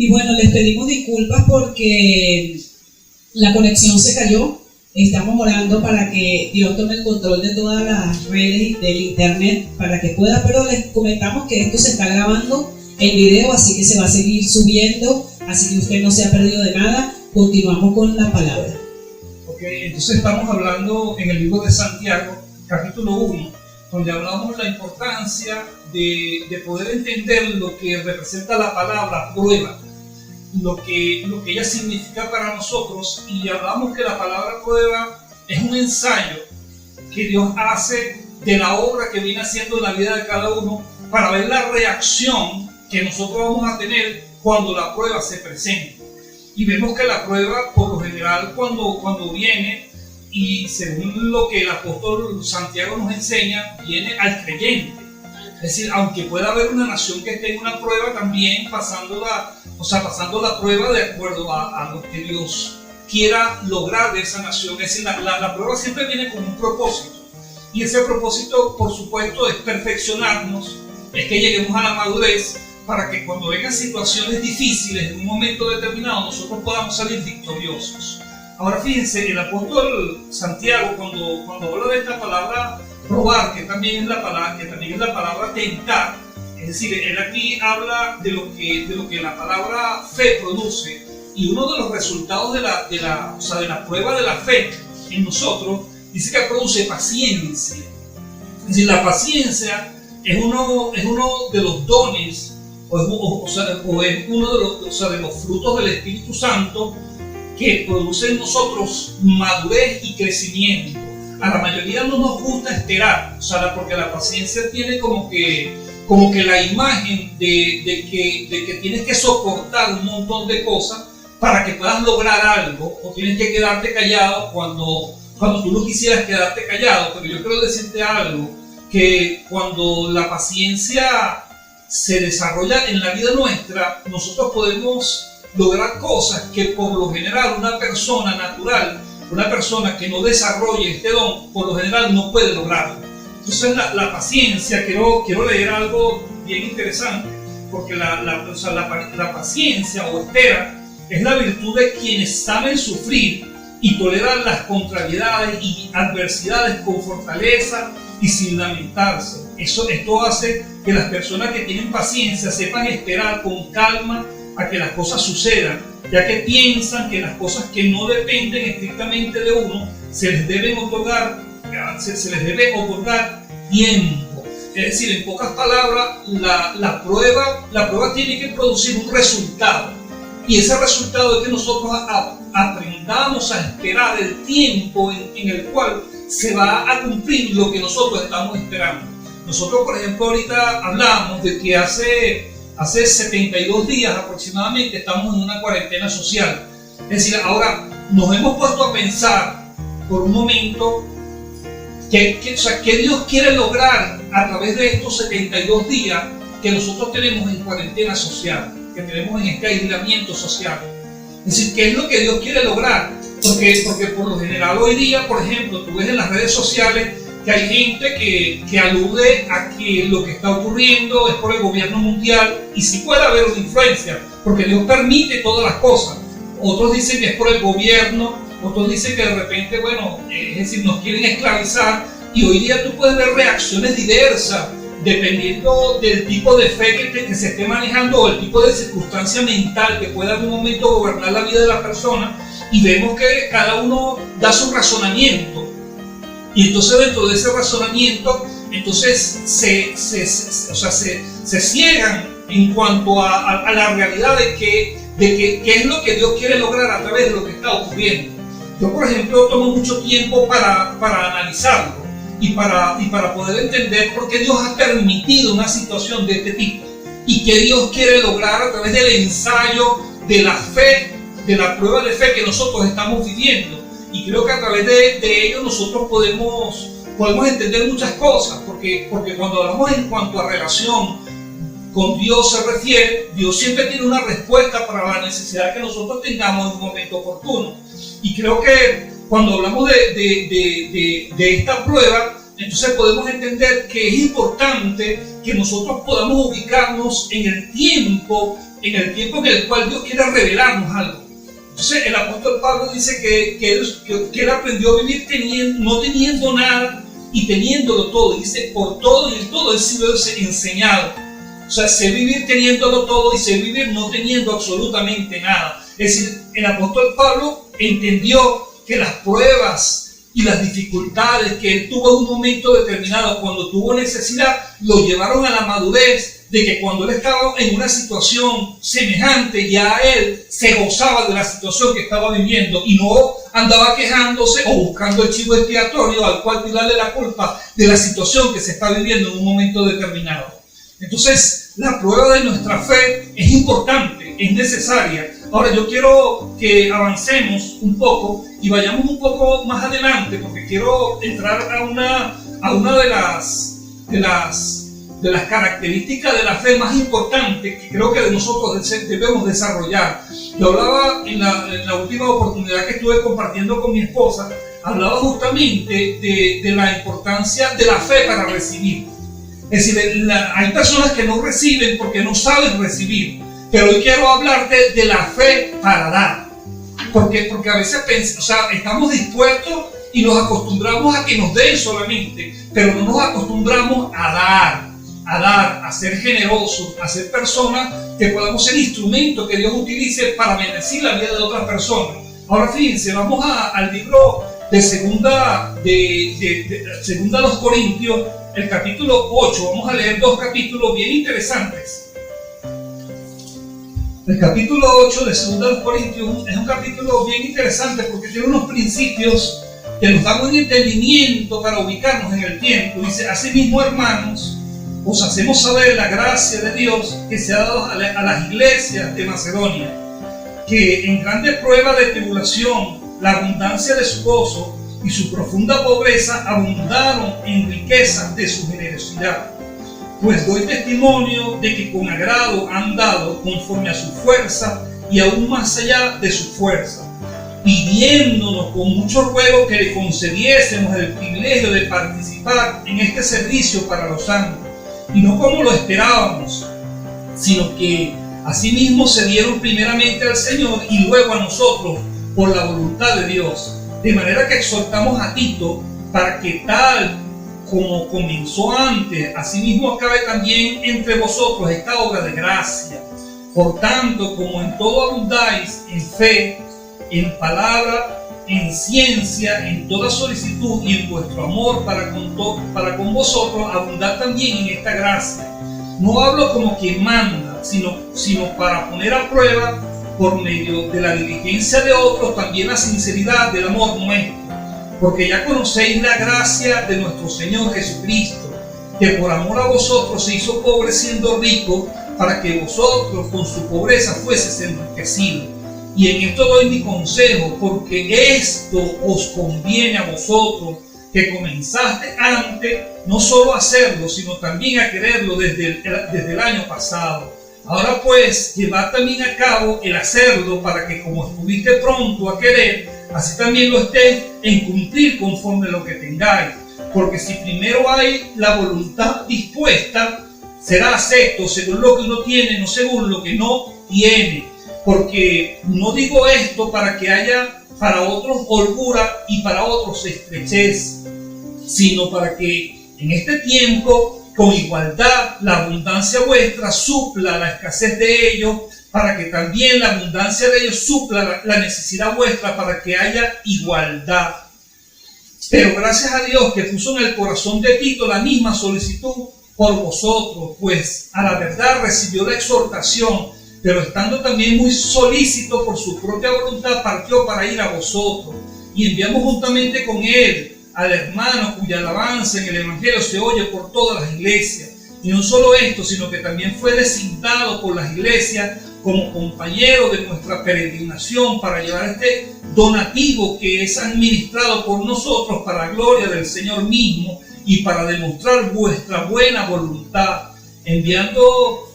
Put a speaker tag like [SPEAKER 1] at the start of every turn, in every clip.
[SPEAKER 1] Y bueno, les pedimos disculpas porque la conexión se cayó. Estamos orando para que Dios tome el control de todas las redes del internet para que pueda, pero les comentamos que esto se está grabando en video, así que se va a seguir subiendo, así que usted no se ha perdido de nada. Continuamos con la palabra.
[SPEAKER 2] Ok, entonces estamos hablando en el libro de Santiago, capítulo 1, donde hablamos de la importancia de poder entender lo que representa la palabra prueba, lo que ella significa para nosotros, y hablamos que la palabra prueba es un ensayo que Dios hace de la obra que viene haciendo en la vida de cada uno para ver la reacción que nosotros vamos a tener cuando la prueba se presente. Y vemos que la prueba, por lo general, cuando viene, y según lo que el apóstol Santiago nos enseña, viene al creyente. Es decir, aunque pueda haber una nación que tenga una prueba, también pasando la prueba de acuerdo a lo que Dios quiera lograr de esa nación. Es decir, la prueba siempre viene con un propósito. Y ese propósito, por supuesto, es perfeccionarnos, es que lleguemos a la madurez para que cuando vengan situaciones difíciles en un momento determinado, nosotros podamos salir victoriosos. Ahora fíjense, el apóstol Santiago, cuando habla de esta palabra probar, que también es la palabra tentar, es decir, él aquí habla de lo que la palabra fe produce, y uno de los resultados de la prueba de la fe en nosotros dice que produce paciencia. Es decir, la paciencia es uno de los dones o es uno de los frutos del Espíritu Santo que produce en nosotros madurez y crecimiento. A la mayoría no nos gusta esperar, porque la paciencia tiene como que la imagen de que tienes que soportar un montón de cosas para que puedas lograr algo, o tienes que quedarte callado cuando tú no quisieras quedarte callado. Pero yo quiero decirte algo, que cuando la paciencia se desarrolla en la vida nuestra, nosotros podemos lograr cosas que por lo general una persona natural, una persona que no desarrolle este don, por lo general no puede lograrlo. Entonces la paciencia, quiero leer algo bien interesante, porque la paciencia o espera es la virtud de quienes saben sufrir y toleran las contrariedades y adversidades con fortaleza y sin lamentarse. Esto hace que las personas que tienen paciencia sepan esperar con calma a que las cosas sucedan, ya que piensan que las cosas que no dependen estrictamente de uno se les debe otorgar tiempo. Es decir, en pocas palabras, la prueba tiene que producir un resultado, y ese resultado es que nosotros aprendamos a esperar el tiempo en el cual se va a cumplir lo que nosotros estamos esperando. Nosotros, por ejemplo, ahorita hablamos de que hace 72 días aproximadamente estamos en una cuarentena social. Es decir, ahora nos hemos puesto a pensar por un momento qué Dios quiere lograr a través de estos 72 días que nosotros tenemos en cuarentena social, que tenemos en este aislamiento social. Es decir, ¿qué es lo que Dios quiere lograr? Porque por lo general hoy día, por ejemplo, tú ves en las redes sociales que hay gente que alude a que lo que está ocurriendo es por el gobierno mundial, y sí puede haber una influencia, porque Dios permite todas las cosas. Otros dicen que es por el gobierno, otros dicen que de repente, es decir, nos quieren esclavizar, y hoy día tú puedes ver reacciones diversas, dependiendo del tipo de fe que se esté manejando, o el tipo de circunstancia mental que pueda en un momento gobernar la vida de la persona, y vemos que cada uno da su razonamiento. Y entonces dentro de ese razonamiento, entonces se ciegan en cuanto a la realidad de qué es lo que Dios quiere lograr a través de lo que está ocurriendo. Yo, por ejemplo, tomo mucho tiempo para analizarlo y para poder entender por qué Dios ha permitido una situación de este tipo y qué Dios quiere lograr a través del ensayo de la fe, de la prueba de fe que nosotros estamos viviendo. Y creo que a través de ello nosotros podemos entender muchas cosas, porque cuando hablamos en cuanto a relación con Dios se refiere, Dios siempre tiene una respuesta para la necesidad que nosotros tengamos en un momento oportuno. Y creo que cuando hablamos de esta prueba, entonces podemos entender que es importante que nosotros podamos ubicarnos en el tiempo en el cual Dios quiere revelarnos algo. Entonces el apóstol Pablo dice que él aprendió a vivir no teniendo nada y teniéndolo todo. Dice, por todo y en todo he sido enseñado. O sea, sé vivir teniéndolo todo y sé vivir no teniendo absolutamente nada. Es decir, el apóstol Pablo entendió que las pruebas y las dificultades que él tuvo en un momento determinado, cuando tuvo necesidad, lo llevaron a la madurez de que cuando él estaba en una situación semejante, ya él se gozaba de la situación que estaba viviendo y no andaba quejándose o buscando el chivo expiatorio al cual tirarle la culpa de la situación que se está viviendo en un momento determinado. Entonces, la prueba de nuestra fe es importante, es necesaria. Ahora, yo quiero que avancemos un poco y vayamos un poco más adelante, porque quiero entrar a una de las características de la fe más importantes que creo que nosotros debemos desarrollar. Yo hablaba en la última oportunidad que estuve compartiendo con mi esposa, hablaba justamente de la importancia de la fe para recibir. Es decir, hay personas que no reciben porque no saben recibir, pero hoy quiero hablarte de la fe para dar. Porque a veces estamos dispuestos y nos acostumbramos a que nos den solamente, pero no nos acostumbramos a dar, a ser generosos, a ser personas que podamos ser instrumentos que Dios utilice para bendecir la vida de otras personas. Ahora fíjense, vamos al libro de segunda a los Corintios, el capítulo 8. Vamos a leer dos capítulos bien interesantes. El capítulo 8 de segunda a los Corintios es un capítulo bien interesante porque tiene unos principios que nos dan un entendimiento para ubicarnos en el tiempo. Dice, asimismo, hermanos, os hacemos saber la gracia de Dios que se ha dado a las iglesias de Macedonia, que en grande prueba de tribulación, la abundancia de su gozo y su profunda pobreza abundaron en riquezas de su generosidad. Pues doy testimonio de que con agrado han dado conforme a su fuerza y aún más allá de su fuerza, pidiéndonos con mucho ruego que le concediésemos el privilegio de participar en este servicio para los santos, y no como lo esperábamos, sino que asimismo se dieron primeramente al Señor y luego a nosotros por la voluntad de Dios. De manera que exhortamos a Tito para que tal como comenzó antes, asimismo acabe también entre vosotros esta obra de gracia. Por tanto, como en todo abundáis en fe, en palabra, en ciencia, en toda solicitud y en vuestro amor para con vosotros, abundar también en esta gracia. No hablo como quien manda, sino para poner a prueba por medio de la diligencia de otros también la sinceridad del amor nuestro. Porque ya conocéis la gracia de nuestro Señor Jesucristo, que por amor a vosotros se hizo pobre siendo rico, para que vosotros con su pobreza fueseis enriquecidos. Y en esto doy mi consejo, porque esto os conviene a vosotros, que comenzaste antes, no solo a hacerlo, sino también a quererlo desde el año pasado. Ahora pues, llevad también a cabo el hacerlo, para que como estuviste pronto a querer, así también lo estéis en cumplir conforme a lo que tengáis. Porque si primero hay la voluntad dispuesta, será acepto según lo que uno tiene, no según lo que no tiene. Porque no digo esto para que haya para otros holgura y para otros estrechez, sino para que en este tiempo, con igualdad, la abundancia vuestra supla la escasez de ellos, para que también la abundancia de ellos supla la necesidad vuestra, para que haya igualdad. Pero gracias a Dios que puso en el corazón de Tito la misma solicitud por vosotros, pues a la verdad recibió la exhortación, pero estando también muy solícito por su propia voluntad, partió para ir a vosotros, y enviamos juntamente con él al hermano cuya alabanza en el Evangelio se oye por todas las iglesias. Y no solo esto, sino que también fue designado por las iglesias como compañero de nuestra peregrinación para llevar este donativo que es administrado por nosotros para la gloria del Señor mismo y para demostrar vuestra buena voluntad, evitando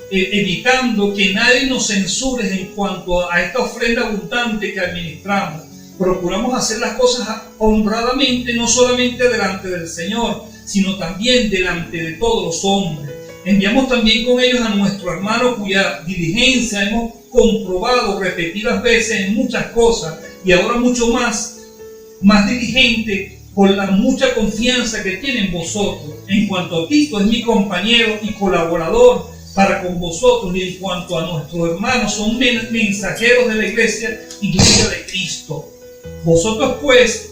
[SPEAKER 2] que nadie nos censure en cuanto a esta ofrenda abundante que administramos. Procuramos hacer las cosas honradamente, no solamente delante del Señor, sino también delante de todos los hombres. Enviamos también con ellos a nuestro hermano cuya diligencia hemos comprobado repetidas veces en muchas cosas, y ahora mucho más diligente por la mucha confianza que tiene en vosotros. En cuanto a Tito, es mi compañero y colaborador para con vosotros, y en cuanto a nuestros hermanos, son mensajeros de la iglesia de Cristo. Vosotros pues,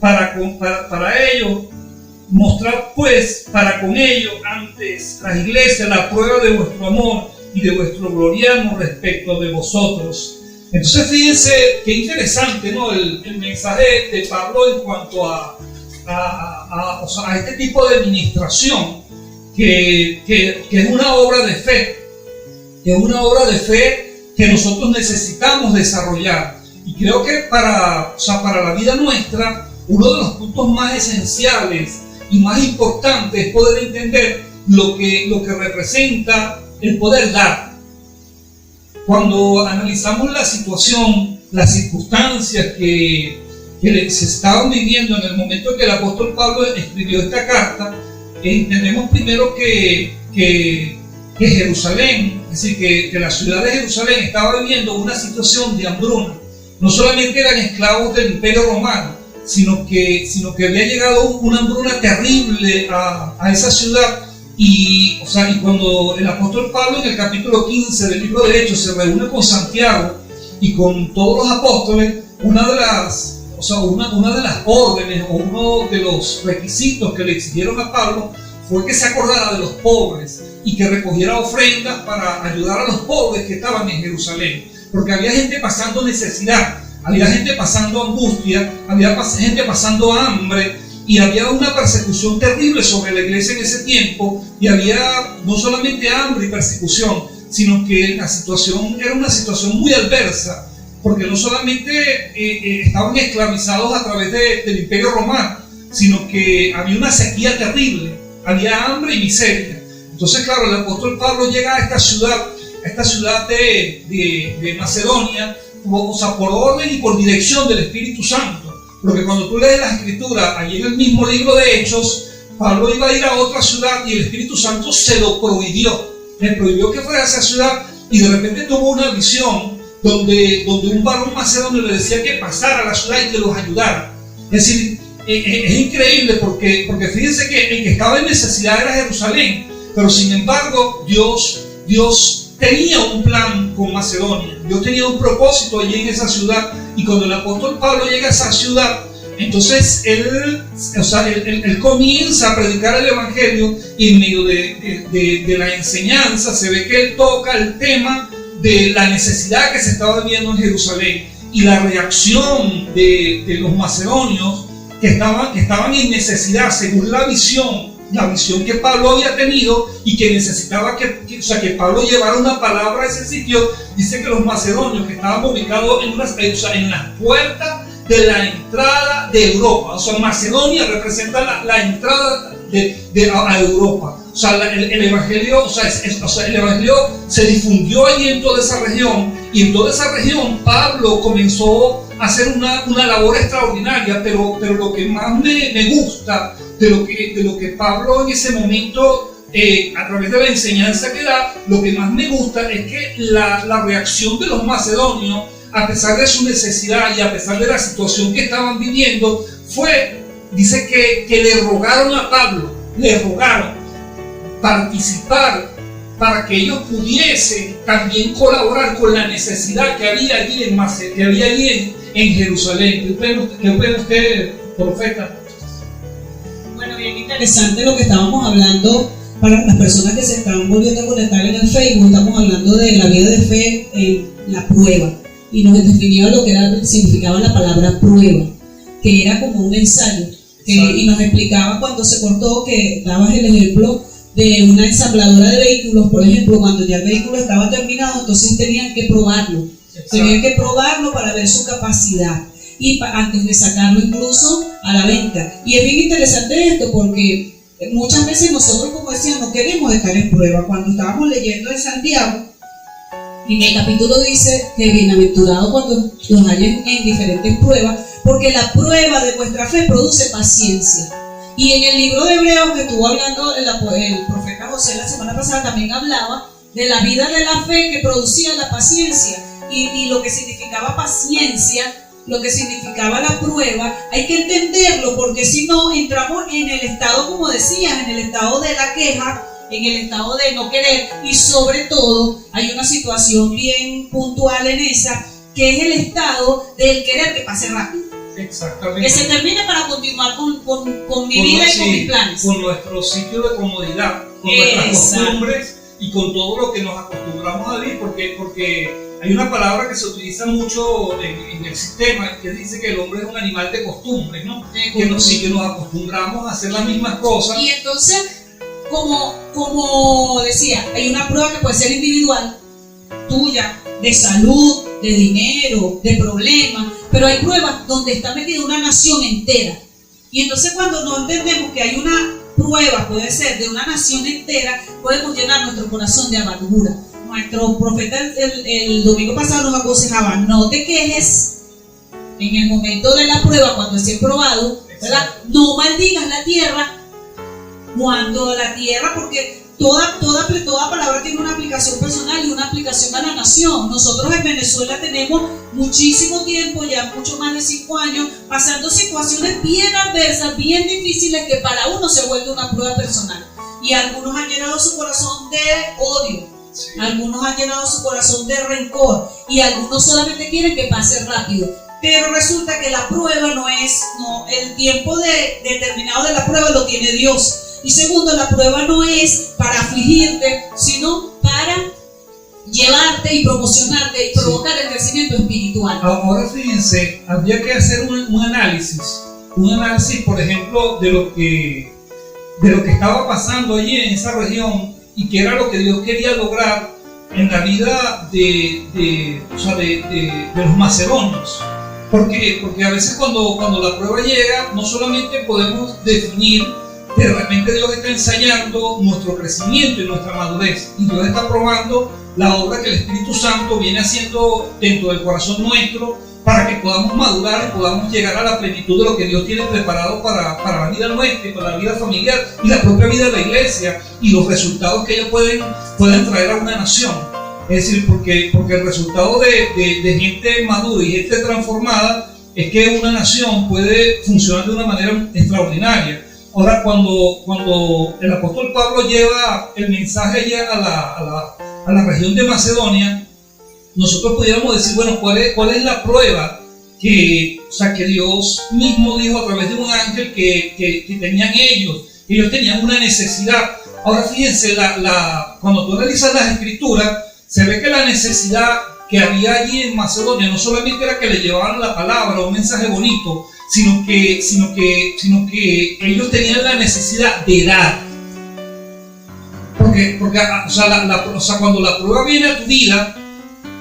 [SPEAKER 2] para ello, mostrad pues para con ellos antes la iglesia la prueba de vuestro amor y de vuestro gloriano respecto de vosotros. Entonces fíjense qué interesante, ¿no? El mensaje de Pablo en cuanto a este tipo de administración que es una obra de fe, que nosotros necesitamos desarrollar. Y creo que para la vida nuestra, uno de los puntos más esenciales y más importantes es poder entender lo que representa el poder dar. Cuando analizamos la situación, las circunstancias que se estaban viviendo en el momento en que el apóstol Pablo escribió esta carta, entendemos primero que Jerusalén, es decir, que la ciudad de Jerusalén estaba viviendo una situación de hambruna. No solamente eran esclavos del Imperio Romano, sino que había llegado una hambruna terrible a esa ciudad. Y cuando el apóstol Pablo en el capítulo 15 del libro de Hechos se reúne con Santiago y con todos los apóstoles, una de las órdenes o uno de los requisitos que le exigieron a Pablo fue que se acordara de los pobres y que recogiera ofrendas para ayudar a los pobres que estaban en Jerusalén, porque había gente pasando necesidad, había gente pasando angustia, había gente pasando hambre, y había una persecución terrible sobre la iglesia en ese tiempo, y había no solamente hambre y persecución, sino que la situación era una situación muy adversa, porque no solamente estaban esclavizados a través del Imperio Romano, sino que había una sequía terrible, había hambre y miseria. Entonces, claro, el apóstol Pablo llega a esta ciudad de Macedonia, por orden y por dirección del Espíritu Santo. Porque cuando tú lees las Escrituras, allí en el mismo libro de Hechos, Pablo iba a ir a otra ciudad y el Espíritu Santo se lo prohibió. Le prohibió que fuera a esa ciudad, y de repente tuvo una visión donde un varón macedonio le decía que pasara a la ciudad y que los ayudara. Es decir, es increíble porque fíjense que el que estaba en necesidad era Jerusalén, pero sin embargo Dios tenía un plan con Macedonia. Dios tenía un propósito allí en esa ciudad, y cuando el apóstol Pablo llega a esa ciudad, entonces él comienza a predicar el evangelio, y en medio de la enseñanza se ve que él toca el tema de la necesidad que se estaba viviendo en Jerusalén, y la reacción de los macedonios que estaban en necesidad según la visión que Pablo había tenido, y que necesitaba que Pablo llevara una palabra a ese sitio. Dice que los macedonios que estaban ubicados en las puertas de la entrada de Europa, Macedonia representa la entrada a Europa. El evangelio se difundió allí en toda esa región, y en toda esa región Pablo comenzó a hacer una labor extraordinaria, pero lo que más me gusta de lo que Pablo en ese momento, a través de la enseñanza que da, lo que más me gusta es que la reacción de los macedonios, a pesar de su necesidad y a pesar de la situación que estaban viviendo, dice que le rogaron a Pablo, participar para que ellos pudiesen también colaborar con la necesidad que había allí en Jerusalén. ¿Qué opina usted, profeta?
[SPEAKER 1] Bueno, bien interesante lo que estábamos hablando. Para las personas que se están volviendo a conectar en el Facebook, estamos hablando de la vida de fe en la prueba, y nos definió lo que significaba la palabra prueba, que era como un ensayo, y nos explicaba cuando se cortó, que dabas el ejemplo de una ensambladora de vehículos, por ejemplo, cuando ya el vehículo estaba terminado, entonces tenían que probarlo. Tenían que probarlo para ver su capacidad, y antes de sacarlo incluso a la venta. Y es bien interesante esto, porque muchas veces nosotros, como decía, no queremos estar en prueba. Cuando estábamos leyendo en Santiago, en el capítulo dice que bienaventurado cuando los hallen en diferentes pruebas, porque la prueba de vuestra fe produce paciencia. Y en el libro de Hebreos que estuvo hablando el profeta José la semana pasada, también hablaba de la vida de la fe que producía la paciencia y lo que significaba paciencia, lo que significaba la prueba. Hay que entenderlo, porque si no entramos en el estado, como decías, en el estado de la queja, en el estado de no querer, y sobre todo hay una situación bien puntual en esa, que es el estado del querer que pase rápido.
[SPEAKER 2] Exactamente.
[SPEAKER 1] Que se termine para continuar con mi vida y con mis planes.
[SPEAKER 2] Con nuestro sitio de comodidad, con nuestras costumbres y con todo lo que nos acostumbramos a vivir, porque hay una palabra que se utiliza mucho en el sistema que dice que el hombre es un animal de costumbres, ¿no? Que nos acostumbramos a hacer las mismas cosas.
[SPEAKER 1] Y entonces, como decía, hay una prueba que puede ser individual, tuya, de salud, de dinero, de problemas, pero hay pruebas donde está metida una nación entera. Y entonces cuando no entendemos que hay una prueba, puede ser de una nación entera, podemos llenar nuestro corazón de amargura. Nuestro profeta el domingo pasado nos aconsejaba: no te quejes en el momento de la prueba, cuando estés probado, ¿verdad? No maldigas la tierra cuando la tierra, porque toda palabra tiene una aplicación personal y una aplicación a la nación. Nosotros en Venezuela tenemos muchísimo tiempo, ya mucho más de 5 años, pasando situaciones bien adversas, bien difíciles, que para uno se vuelve una prueba personal. Y algunos han llenado su corazón de odio, sí. Algunos han llenado su corazón de rencor, y algunos solamente quieren que pase rápido. Pero resulta que la prueba no, el tiempo determinado de la prueba lo tiene Dios. Y segundo, la prueba no es para afligirte, sino para llevarte y promocionarte y provocar el crecimiento espiritual.
[SPEAKER 2] Ahora fíjense, habría que hacer un análisis, por ejemplo, de lo que estaba pasando allí en esa región, y que era lo que Dios quería lograr en la vida de los macedonios. Porque a veces cuando la prueba llega, no solamente podemos definir que de repente Dios está ensayando nuestro crecimiento y nuestra madurez, y Dios está probando la obra que el Espíritu Santo viene haciendo dentro del corazón nuestro, para que podamos madurar y podamos llegar a la plenitud de lo que Dios tiene preparado para la vida nuestra y para la vida familiar y la propia vida de la iglesia, y los resultados que ellos pueden traer a una nación. Es decir, porque el resultado de gente madura y gente transformada es que una nación puede funcionar de una manera extraordinaria. Ahora, cuando el apóstol Pablo lleva el mensaje allá a la región de Macedonia, nosotros pudiéramos decir, bueno, ¿cuál es la prueba que Dios mismo dijo a través de un ángel que tenían ellos? Ellos tenían una necesidad. Ahora fíjense, cuando tú analizas las escrituras, se ve que la necesidad que había allí en Macedonia no solamente era que le llevaban la palabra o un mensaje bonito, sino que ellos tenían la necesidad de dar. Porque cuando la prueba viene a tu vida,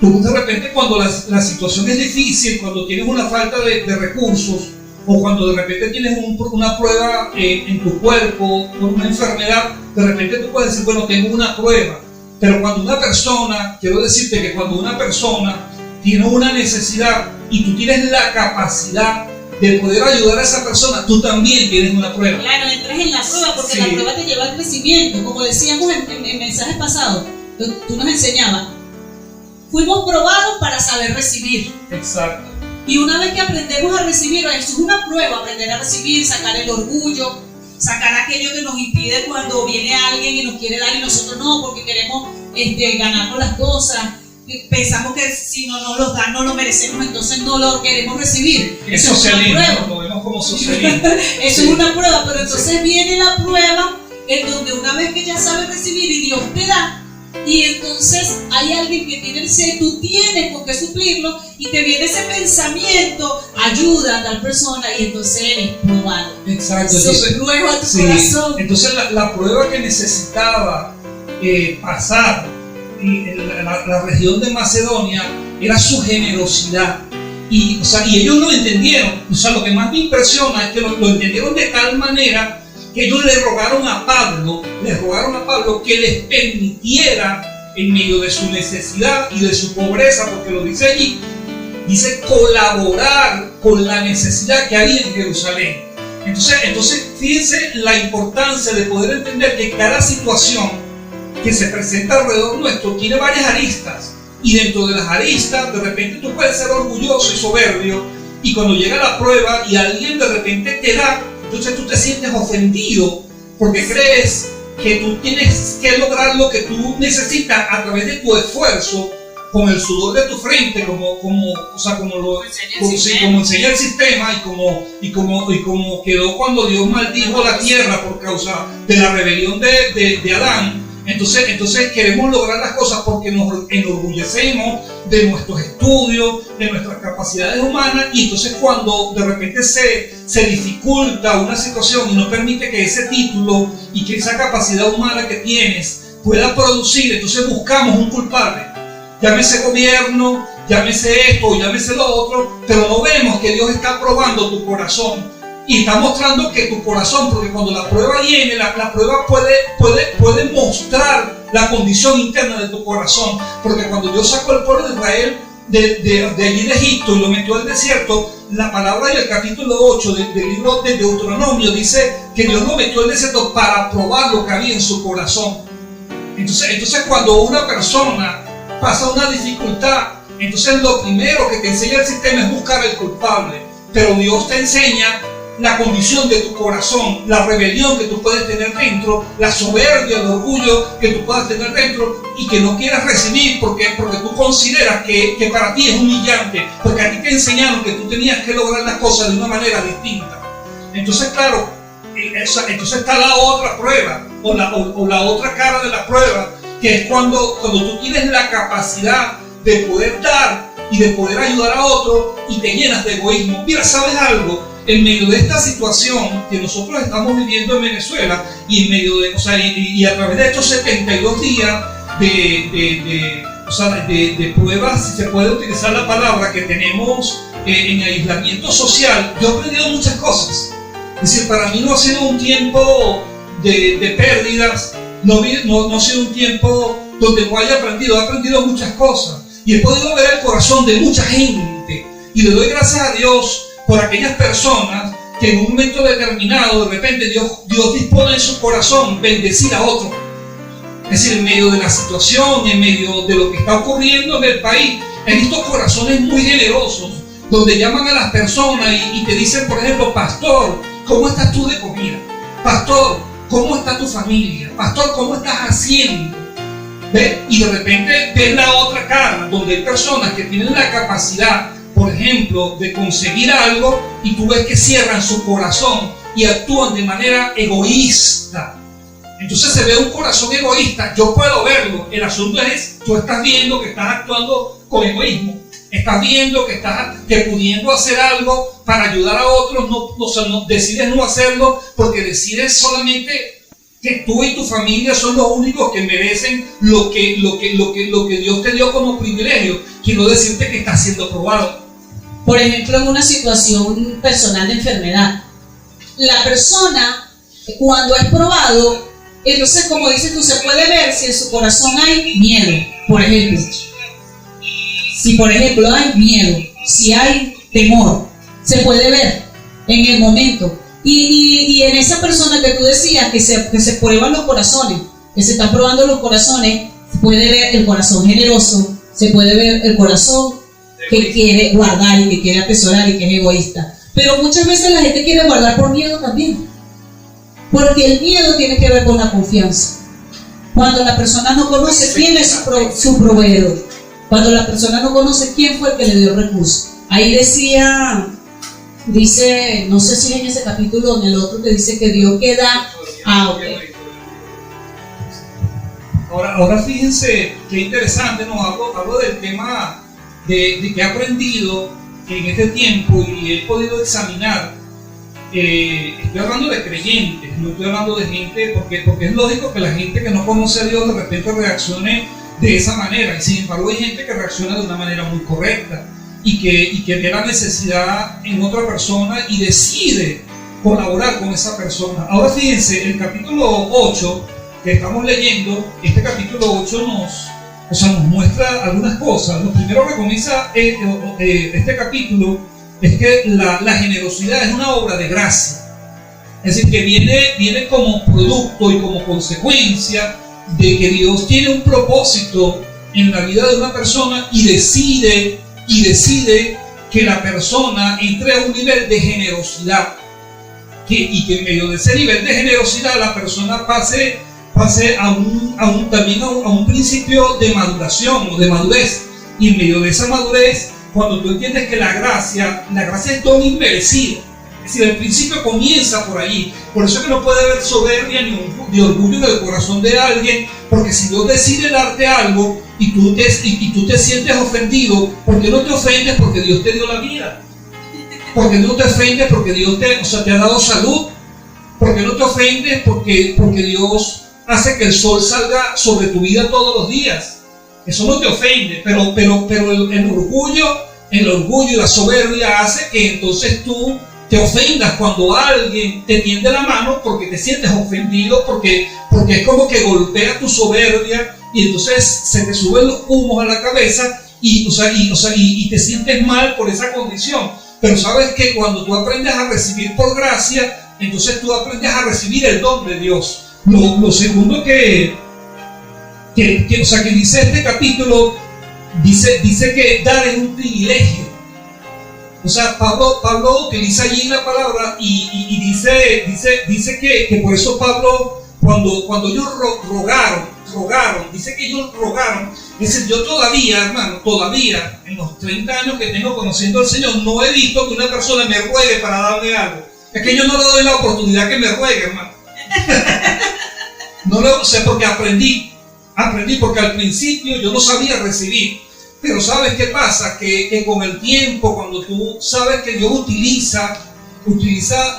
[SPEAKER 2] tú de repente, cuando la situación es difícil, cuando tienes una falta de recursos, o cuando de repente tienes una prueba en tu cuerpo por una enfermedad, de repente tú puedes decir, bueno, tengo una prueba. Pero cuando quiero decirte que cuando una persona tiene una necesidad y tú tienes la capacidad de poder ayudar a esa persona, tú también tienes una prueba.
[SPEAKER 1] Claro, entras en la prueba, porque sí. La prueba te lleva al crecimiento. Como decíamos en mensajes pasados, tú nos enseñabas, fuimos probados para saber recibir.
[SPEAKER 2] Exacto.
[SPEAKER 1] Y una vez que aprendemos a recibir, eso es una prueba, aprender a recibir, sacar el orgullo, sacar aquello que nos impide cuando viene alguien y nos quiere dar y nosotros no, porque queremos ganarnos las cosas. Pensamos que si no nos los dan no lo merecemos, entonces no lo queremos recibir.
[SPEAKER 2] Es socialismo, lo vemos como socialismo.
[SPEAKER 1] Eso sí. Es una prueba, pero entonces viene la prueba en donde una vez que ya sabes recibir y Dios te da, y entonces hay alguien que tiene el ser, tú tienes con qué suplirlo, y te viene ese pensamiento, ayuda a tal persona, y entonces eres probado.
[SPEAKER 2] Exacto. Entonces,
[SPEAKER 1] prueba tu corazón.
[SPEAKER 2] Entonces la prueba que necesitaba pasar la región de Macedonia era su generosidad. Y ellos lo entendieron. Lo que más me impresiona es que lo entendieron de tal manera que ellos le rogaron a Pablo que les permitiera, en medio de su necesidad y de su pobreza, porque lo dice allí, dice colaborar con la necesidad que había en Jerusalén. Entonces, fíjense la importancia de poder entender que cada situación que se presenta alrededor nuestro tiene varias aristas. Y dentro de las aristas, de repente tú puedes ser orgulloso y soberbio, y cuando llega la prueba y alguien de repente te da, entonces tú te sientes ofendido porque crees que tú tienes que lograr lo que tú necesitas a través de tu esfuerzo, con el sudor de tu frente, como enseña el sistema y como quedó cuando Dios maldijo la tierra por causa de la rebelión de Adán. Entonces queremos lograr las cosas porque nos enorgullecemos de nuestros estudios, de nuestras capacidades humanas, y entonces cuando de repente se dificulta una situación y no permite que ese título y que esa capacidad humana que tienes pueda producir, entonces buscamos un culpable. Llámese gobierno, llámese esto, llámese lo otro, pero no vemos que Dios está probando tu corazón. Y está mostrando que tu corazón, porque cuando la prueba viene, la prueba puede mostrar la condición interna de tu corazón. Porque cuando Dios sacó al pueblo de Israel de allí de Egipto y lo metió al desierto, la palabra del capítulo 8 del libro de Deuteronomio dice que Dios lo metió al desierto para probar lo que había en su corazón. Entonces cuando una persona pasa una dificultad, entonces lo primero que te enseña el sistema es buscar el culpable. Pero Dios te enseña la condición de tu corazón, la rebelión que tú puedes tener dentro, la soberbia, el orgullo que tú puedas tener dentro y que no quieras recibir porque tú consideras que para ti es humillante, porque a ti te enseñaron que tú tenías que lograr las cosas de una manera distinta. Entonces, claro, entonces está la otra prueba o la otra cara de la prueba, que es cuando tú tienes la capacidad de poder dar y de poder ayudar a otro y te llenas de egoísmo. Mira, ¿sabes algo? En medio de esta situación que nosotros estamos viviendo en Venezuela y en medio de, y a través de estos 72 días de pruebas, si se puede utilizar la palabra, que tenemos en aislamiento social, yo he aprendido muchas cosas. Es decir, para mí no ha sido un tiempo de pérdidas, no ha sido un tiempo donde no haya aprendido, he aprendido muchas cosas y he podido ver el corazón de mucha gente y le doy gracias a Dios por aquellas personas que en un momento determinado de repente Dios dispone en su corazón bendecir a otro. Es decir, en medio de la situación, en medio de lo que está ocurriendo en el país, he visto corazones muy generosos donde llaman a las personas y te dicen, por ejemplo, pastor, ¿cómo estás tú de comida? Pastor, ¿cómo está tu familia? Pastor, ¿cómo estás haciendo? ¿Ves? Y de repente ves la otra cara, donde hay personas que tienen la capacidad, por ejemplo, de conseguir algo y tú ves que cierran su corazón y actúan de manera egoísta. Entonces se ve un corazón egoísta, yo puedo verlo. El asunto es, tú estás viendo que estás actuando con egoísmo. Estás viendo que pudiendo hacer algo para ayudar a otros, no decides no hacerlo porque decides solamente que tú y tu familia son los únicos que merecen lo que Dios te dio como privilegio. Quiero decirte que estás siendo probado.
[SPEAKER 1] Por ejemplo, en una situación personal de enfermedad, la persona cuando es probado, entonces como dices tú, se puede ver si en su corazón hay miedo, por ejemplo. Si por ejemplo hay miedo, si hay temor, se puede ver en el momento. Y en esa persona que tú decías que se prueban los corazones, que se están probando los corazones, se puede ver el corazón generoso, se puede ver el corazón que quiere guardar y que quiere atesorar y que es egoísta. Pero muchas veces la gente quiere guardar por miedo también, porque el miedo tiene que ver con la confianza. Cuando la persona no conoce quién es su proveedor, cuando la persona no conoce quién fue el que le dio el recurso. Ahí dice, no sé si en ese capítulo o en el otro, que dice que Dios queda
[SPEAKER 2] Ahora fíjense qué interesante, ¿no? Hablo del tema de que he aprendido en este tiempo y he podido examinar. Estoy hablando de creyentes, no estoy hablando de gente, porque es lógico que la gente que no conoce a Dios de repente reaccione de esa manera, y sin embargo hay gente que reacciona de una manera muy correcta y que ve la necesidad en otra persona y decide colaborar con esa persona. Ahora fíjense, el capítulo 8 que estamos leyendo, este capítulo 8 nos muestra algunas cosas. Lo primero que comienza este capítulo es que la generosidad es una obra de gracia. Es decir, que viene como producto y como consecuencia de que Dios tiene un propósito en la vida de una persona y decide que la persona entre a un nivel de generosidad, y que en medio de ese nivel de generosidad la persona pase también a un principio de maduración o de madurez. Y en medio de esa madurez, cuando tú entiendes que la gracia es don inmerecido, es decir, el principio comienza por allí. Por eso es que no puede haber soberbia ni orgullo en el corazón de alguien, porque si Dios decide darte algo y tú te sientes ofendido, ¿por qué no te ofendes? Porque Dios te dio la vida. ¿Por qué no te ofendes? Porque Dios te ha dado salud. ¿Por qué no te ofendes? Porque Dios hace que el sol salga sobre tu vida todos los días. Eso no te ofende, pero el orgullo y la soberbia hace que entonces tú te ofendas cuando alguien te tiende la mano, porque te sientes ofendido, porque es como que golpea tu soberbia y entonces se te suben los humos a la cabeza y te sientes mal por esa condición. Pero sabes que cuando tú aprendes a recibir por gracia, entonces tú aprendes a recibir el don de Dios. Lo segundo que dice este capítulo, dice que dar es un privilegio. O sea, Pablo utiliza allí la palabra y dice que por eso Pablo, cuando ellos rogaron, dice que ellos rogaron. Dice, yo todavía, en los 30 años que tengo conociendo al Señor, no he visto que una persona me ruegue para darle algo. Es que yo no le doy la oportunidad que me ruegue, hermano. No lo sé, porque aprendí, porque al principio yo no sabía recibir. Pero ¿sabes qué pasa? Que con el tiempo, cuando tú sabes que Dios utiliza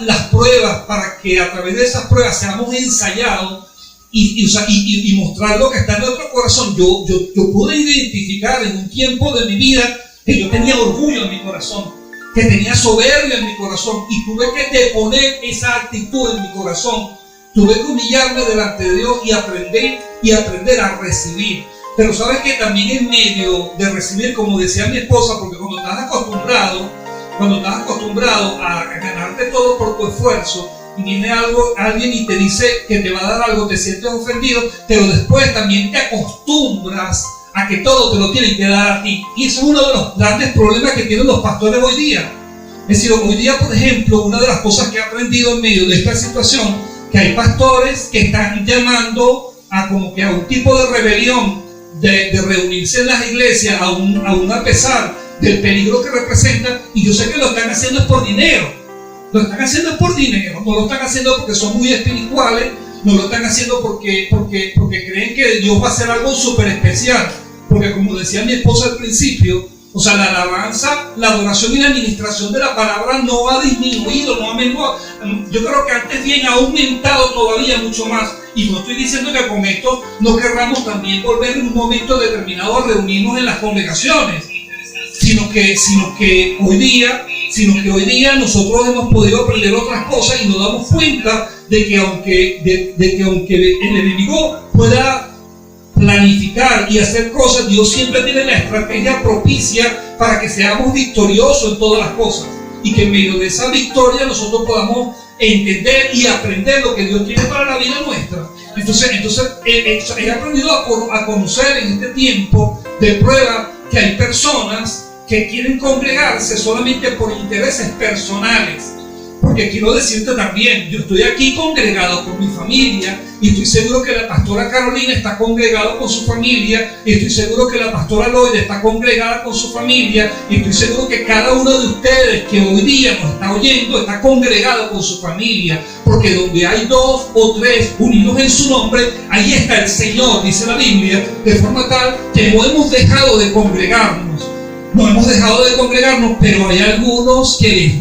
[SPEAKER 2] las pruebas para que a través de esas pruebas seamos ensayados y mostrar lo que está en nuestro corazón, yo pude identificar en un tiempo de mi vida que yo tenía orgullo en mi corazón, que tenía soberbia en mi corazón, y tuve que deponer esa actitud en mi corazón. Tuve que humillarme delante de Dios y aprender a recibir. Pero sabes que también en medio de recibir, como decía mi esposa, porque cuando estás acostumbrado a ganarte todo por tu esfuerzo, y viene alguien y te dice que te va a dar algo, te sientes ofendido, pero después también te acostumbras a que todo te lo tienen que dar a ti. Y ese es uno de los grandes problemas que tienen los pastores hoy día. Es decir, hoy día, por ejemplo, una de las cosas que he aprendido en medio de esta situación, que hay pastores que están llamando a como que a un tipo de rebelión, de reunirse en las iglesias a pesar del peligro que representa, y yo sé que lo están haciendo es por dinero. No lo están haciendo porque son muy espirituales, no lo están haciendo porque creen que Dios va a hacer algo súper especial. Porque como decía mi esposa al principio, o sea, la alabanza, la adoración y la administración de la palabra no ha disminuido, no ha menguado. Yo creo que antes bien ha aumentado todavía mucho más. Y no estoy diciendo que con esto no querramos también volver en un momento determinado a reunirnos en las congregaciones, sino que hoy día nosotros hemos podido aprender otras cosas y nos damos cuenta de que aunque el enemigo pueda planificar y hacer cosas, Dios siempre tiene la estrategia propicia para que seamos victoriosos en todas las cosas, y que en medio de esa victoria nosotros podamos entender y aprender lo que Dios tiene para la vida nuestra. Entonces he aprendido a conocer en este tiempo de prueba que hay personas que quieren congregarse solamente por intereses personales. Porque quiero decirte también, yo estoy aquí congregado con mi familia, y estoy seguro que la pastora Carolina está congregada con su familia, y estoy seguro que la pastora Loide está congregada con su familia, y estoy seguro que cada uno de ustedes que hoy día nos está oyendo está congregado con su familia, porque donde hay 2 o 3 unidos en su nombre, ahí está el Señor, dice la Biblia, de forma tal que no hemos dejado de congregarnos. No hemos dejado de congregarnos, pero hay algunos que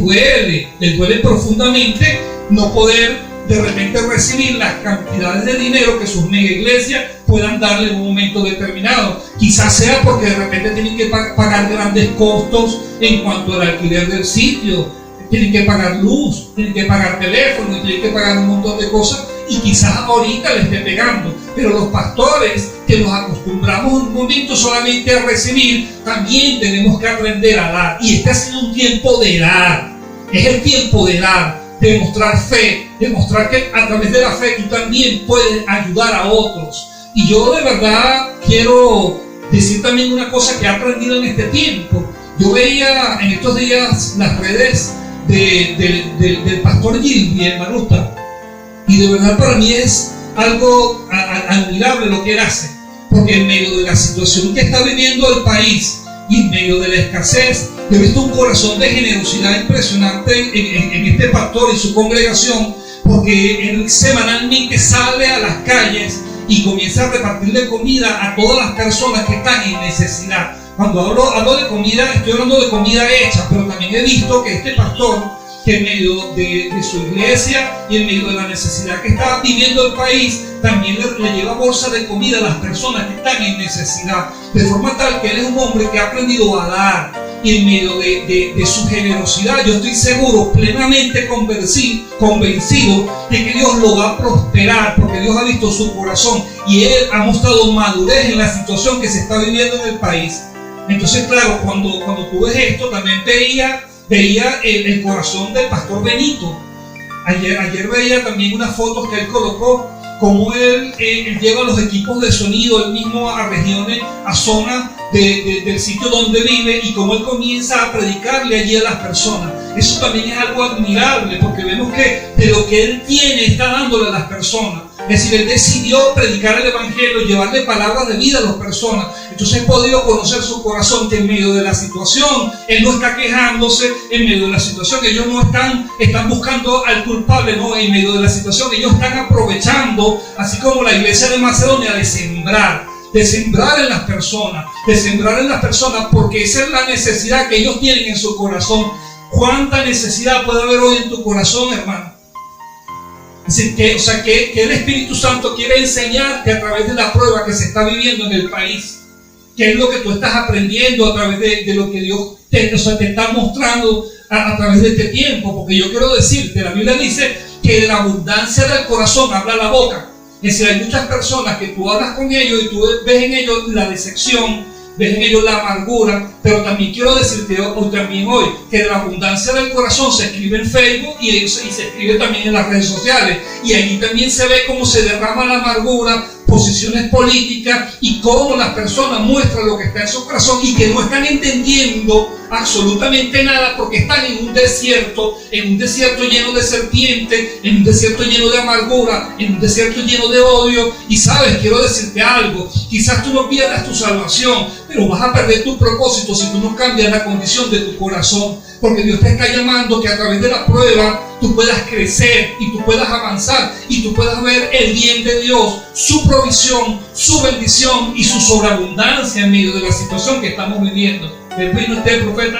[SPEAKER 2] les duele profundamente no poder de repente recibir las cantidades de dinero que sus mega iglesias puedan darle en un momento determinado. Quizás sea porque de repente tienen que pagar grandes costos en cuanto al alquiler del sitio, tienen que pagar luz, tienen que pagar teléfono, y tienen que pagar un montón de cosas, y quizás ahorita les esté pegando. Pero los pastores que nos acostumbramos en un momento solamente a recibir, también tenemos que aprender a dar. Y este ha sido un tiempo de dar. Es el tiempo de dar. demostrar fe, demostrar que a través de la fe tú también puedes ayudar a otros. Y yo de verdad quiero decir también una cosa que he aprendido en este tiempo. Yo veía en estos días las redes del pastor Gilby en Maruta, y de verdad para mí es algo admirable lo que él hace, porque en medio de la situación que está viviendo el país y en medio de la escasez, he visto un corazón de generosidad impresionante en este pastor y su congregación, porque él semanalmente sale a las calles y comienza a repartirle comida a todas las personas que están en necesidad. Cuando hablo de comida, estoy hablando de comida hecha, pero también he visto que este pastor, que en medio de su iglesia y en medio de la necesidad que está viviendo el país, también le lleva bolsa de comida a las personas que están en necesidad, de forma tal que él es un hombre que ha aprendido a dar, y en medio de su generosidad yo estoy seguro, plenamente convencido de que Dios lo va a prosperar, porque Dios ha visto su corazón y él ha mostrado madurez en la situación que se está viviendo en el país. Entonces, claro, cuando tú ves esto, también veía el corazón del pastor Benito. Ayer veía también unas fotos que él colocó, como él lleva los equipos de sonido, él mismo a regiones, a zonas del sitio donde vive, y cómo él comienza a predicarle allí a las personas. Eso también es algo admirable, porque vemos que de lo que él tiene está dándole a las personas. Es decir, él decidió predicar el evangelio, llevarle palabras de vida a las personas. Entonces he podido conocer su corazón, que en medio de la situación él no está quejándose, en medio de la situación ellos no están buscando al culpable, no, en medio de la situación ellos están aprovechando, así como la iglesia de Macedonia, de sembrar en las personas, porque esa es la necesidad que ellos tienen en su corazón. ¿Cuánta necesidad puede haber hoy en tu corazón, hermano? Es decir, que el Espíritu Santo quiere enseñarte a través de la prueba que se está viviendo en el país. ¿Qué es lo que tú estás aprendiendo a través de lo que Dios te está mostrando a través de este tiempo? Porque yo quiero decirte, la Biblia dice que de la abundancia del corazón habla la boca. Es decir, hay muchas personas que tú hablas con ellos y tú ves en ellos la decepción, ves en ellos la amargura, pero también quiero decirte hoy que de la abundancia del corazón se escribe en Facebook y se escribe también en las redes sociales, y allí también se ve cómo se derrama la amargura, posiciones políticas, y cómo las personas muestran lo que está en su corazón y que no están entendiendo absolutamente nada, porque están en un desierto lleno de serpientes, en un desierto lleno de amargura, en un desierto lleno de odio. Y sabes, quiero decirte algo, quizás tú no pierdas tu salvación, pero vas a perder tu propósito si tú no cambias la condición de tu corazón, porque Dios te está llamando que a través de la prueba tú puedas crecer y tú puedas avanzar y tú puedas ver el bien de Dios, su provisión, su bendición y su sobreabundancia en medio de la situación que estamos viviendo. ¿Vino usted, profeta?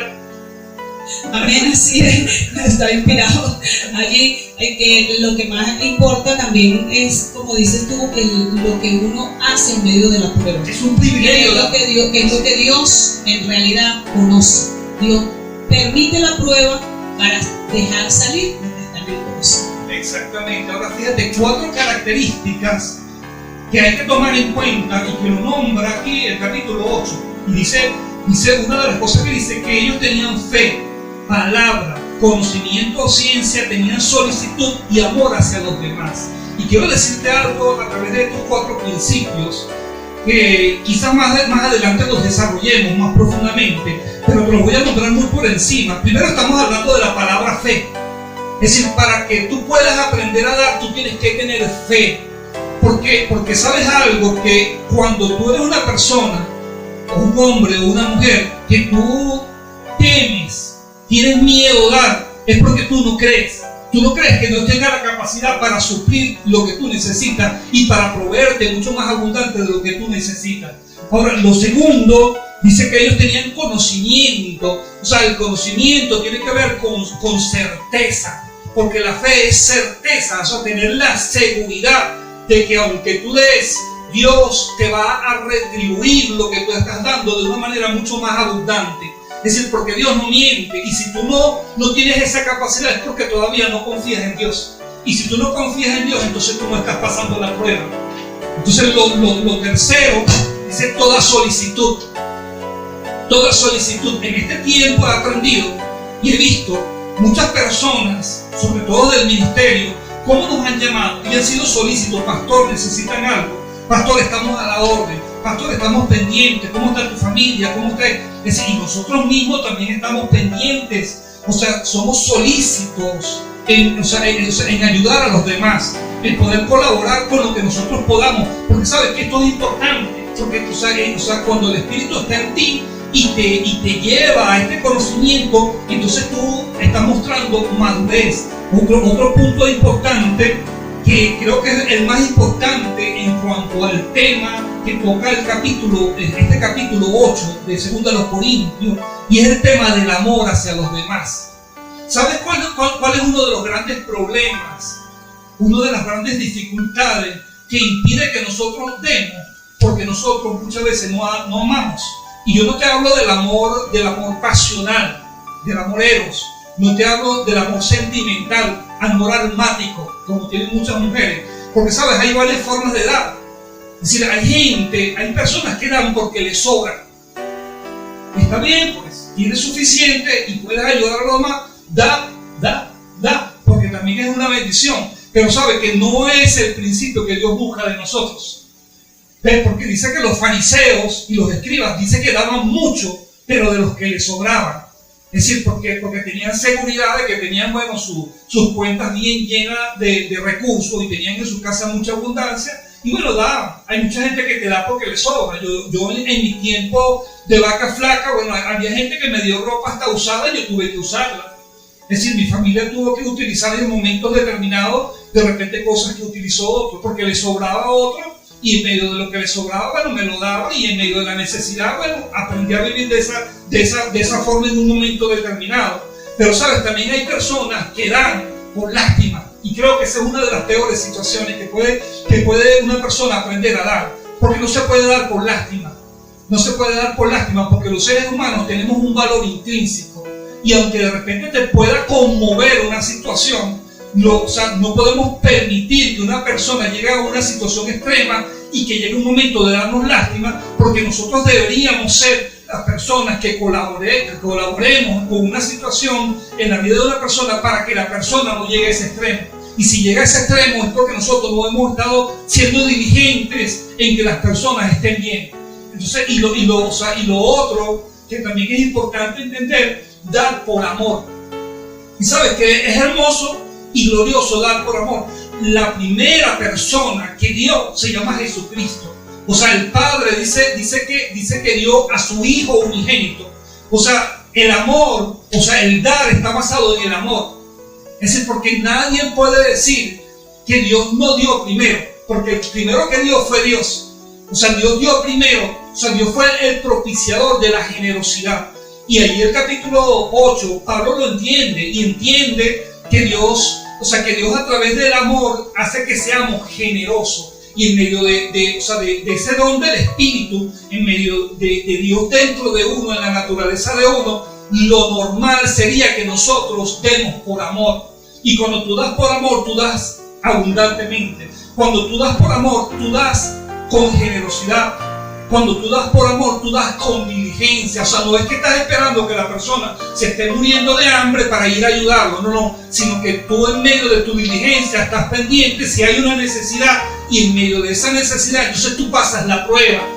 [SPEAKER 1] Amén, así es, está inspirado. Allí que lo que más importa también es, como dices tú, lo que uno hace en medio de la prueba.
[SPEAKER 2] Es un privilegio.
[SPEAKER 1] Que es lo que Dios en realidad conoce. Dios permite la prueba para dejar salir lo que está en el corazón.
[SPEAKER 2] Exactamente. Ahora fíjate, 4 características que hay que tomar en cuenta y que lo nombra aquí el capítulo 8. Y dice una de las cosas que dice, que ellos tenían fe, palabra, conocimiento o ciencia, tenían solicitud y amor hacia los demás. Y quiero decirte algo a través de estos 4 principios, que quizás más adelante los desarrollemos más profundamente, pero te los voy a nombrar muy por encima. Primero estamos hablando de la palabra fe. Es decir, para que tú puedas aprender a dar, tú tienes que tener fe. ¿Por qué? Porque sabes algo, que cuando tú eres una persona, o un hombre o una mujer, que tú temes, tienes miedo a dar, es porque tú no crees. Tú no crees que Dios tenga la capacidad para suplir lo que tú necesitas y para proveerte mucho más abundante de lo que tú necesitas. Ahora, lo segundo, dice que ellos tenían conocimiento. O sea, el conocimiento tiene que ver con certeza, porque la fe es certeza, o sea, tener la seguridad de que aunque tú des, Dios te va a retribuir lo que tú estás dando de una manera mucho más abundante. Es decir, porque Dios no miente, y si tú no tienes esa capacidad es porque todavía no confías en Dios. Y si tú no confías en Dios, entonces tú no estás pasando la prueba. Entonces lo tercero, dice toda solicitud. Toda solicitud. En este tiempo he aprendido y he visto muchas personas, sobre todo del ministerio, ¿cómo nos han llamado? Y han sido solícitos: pastor, necesitan algo, pastor, estamos a la orden, pastor, estamos pendientes, ¿cómo está tu familia? ¿Cómo está? Y nosotros mismos también estamos pendientes, o sea, somos solícitos en ayudar a los demás, en poder colaborar con lo que nosotros podamos, porque sabes que esto es importante, porque cuando el Espíritu está en ti y te lleva a este conocimiento, entonces tú estás mostrando madurez. Otro punto importante, que creo que es el más importante en cuanto al tema que toca este capítulo 8 de 2 Corintios, y es el tema del amor hacia los demás. ¿Sabes cuál es uno de los grandes problemas, una de las grandes dificultades que impide que nosotros demos? Porque nosotros muchas veces no amamos. Y yo no te hablo del amor pasional, del amor eros, no te hablo del amor sentimental, amor almático, como tienen muchas mujeres, porque sabes, hay varias formas de dar. Es decir, hay personas que dan porque les sobra. Está bien, pues, tienes suficiente y puedes ayudar a los demás. Da, porque también es una bendición. Pero sabe que no es el principio que Dios busca de nosotros. ¿Ves? Porque dice que los fariseos y los escribas, dice que daban mucho, pero de los que les sobraban. Es decir, porque tenían seguridad de que tenían, sus cuentas bien llenas de recursos y tenían en su casa mucha abundancia. Y daban. Hay mucha gente que te da porque le sobra. Yo en mi tiempo de vaca flaca, había gente que me dio ropa hasta usada y yo tuve que usarla. Es decir, mi familia tuvo que utilizar en momentos determinados, de repente, cosas que utilizó otro, porque le sobraba a otro, y en medio de lo que le sobraba, me lo daba, y en medio de la necesidad, aprendí a vivir de esa forma en un momento determinado. Pero, ¿sabes? También hay personas que dan por lástima, y creo que esa es una de las peores situaciones que puede una persona aprender a dar, porque no se puede dar por lástima. No se puede dar por lástima, porque los seres humanos tenemos un valor intrínseco, y aunque de repente te pueda conmover una situación, no podemos permitir que una persona llegue a una situación extrema y que llegue un momento de darnos lástima, porque nosotros deberíamos ser las personas que colaboremos con una situación en la vida de una persona para que la persona no llegue a ese extremo. Y si llega a ese extremo es porque nosotros no hemos estado siendo diligentes en que las personas estén bien. Entonces, y lo otro que también es importante entender, dar por amor. Y sabes que es hermoso y glorioso dar por amor. La primera persona que dio se llama Jesucristo. El Padre dice que dio a su Hijo unigénito. El amor, el dar está basado en el amor. Es decir, porque nadie puede decir que Dios no dio primero, porque el primero que dio fue Dios. Dios dio primero. Dios fue el propiciador de la generosidad. Y ahí el capítulo 8, Pablo lo entiende, y entiende que Dios a través del amor hace que seamos generosos. Y en medio de ese don del Espíritu, en medio de Dios dentro de uno, en la naturaleza de uno, lo normal sería que nosotros demos por amor. Y cuando tú das por amor, tú das abundantemente. Cuando tú das por amor, tú das con generosidad. Cuando tú das por amor, tú das con diligencia. No es que estás esperando que la persona se esté muriendo de hambre para ir a ayudarlo, no, sino que tú en medio de tu diligencia estás pendiente si hay una necesidad, y en medio de esa necesidad, entonces tú pasas la prueba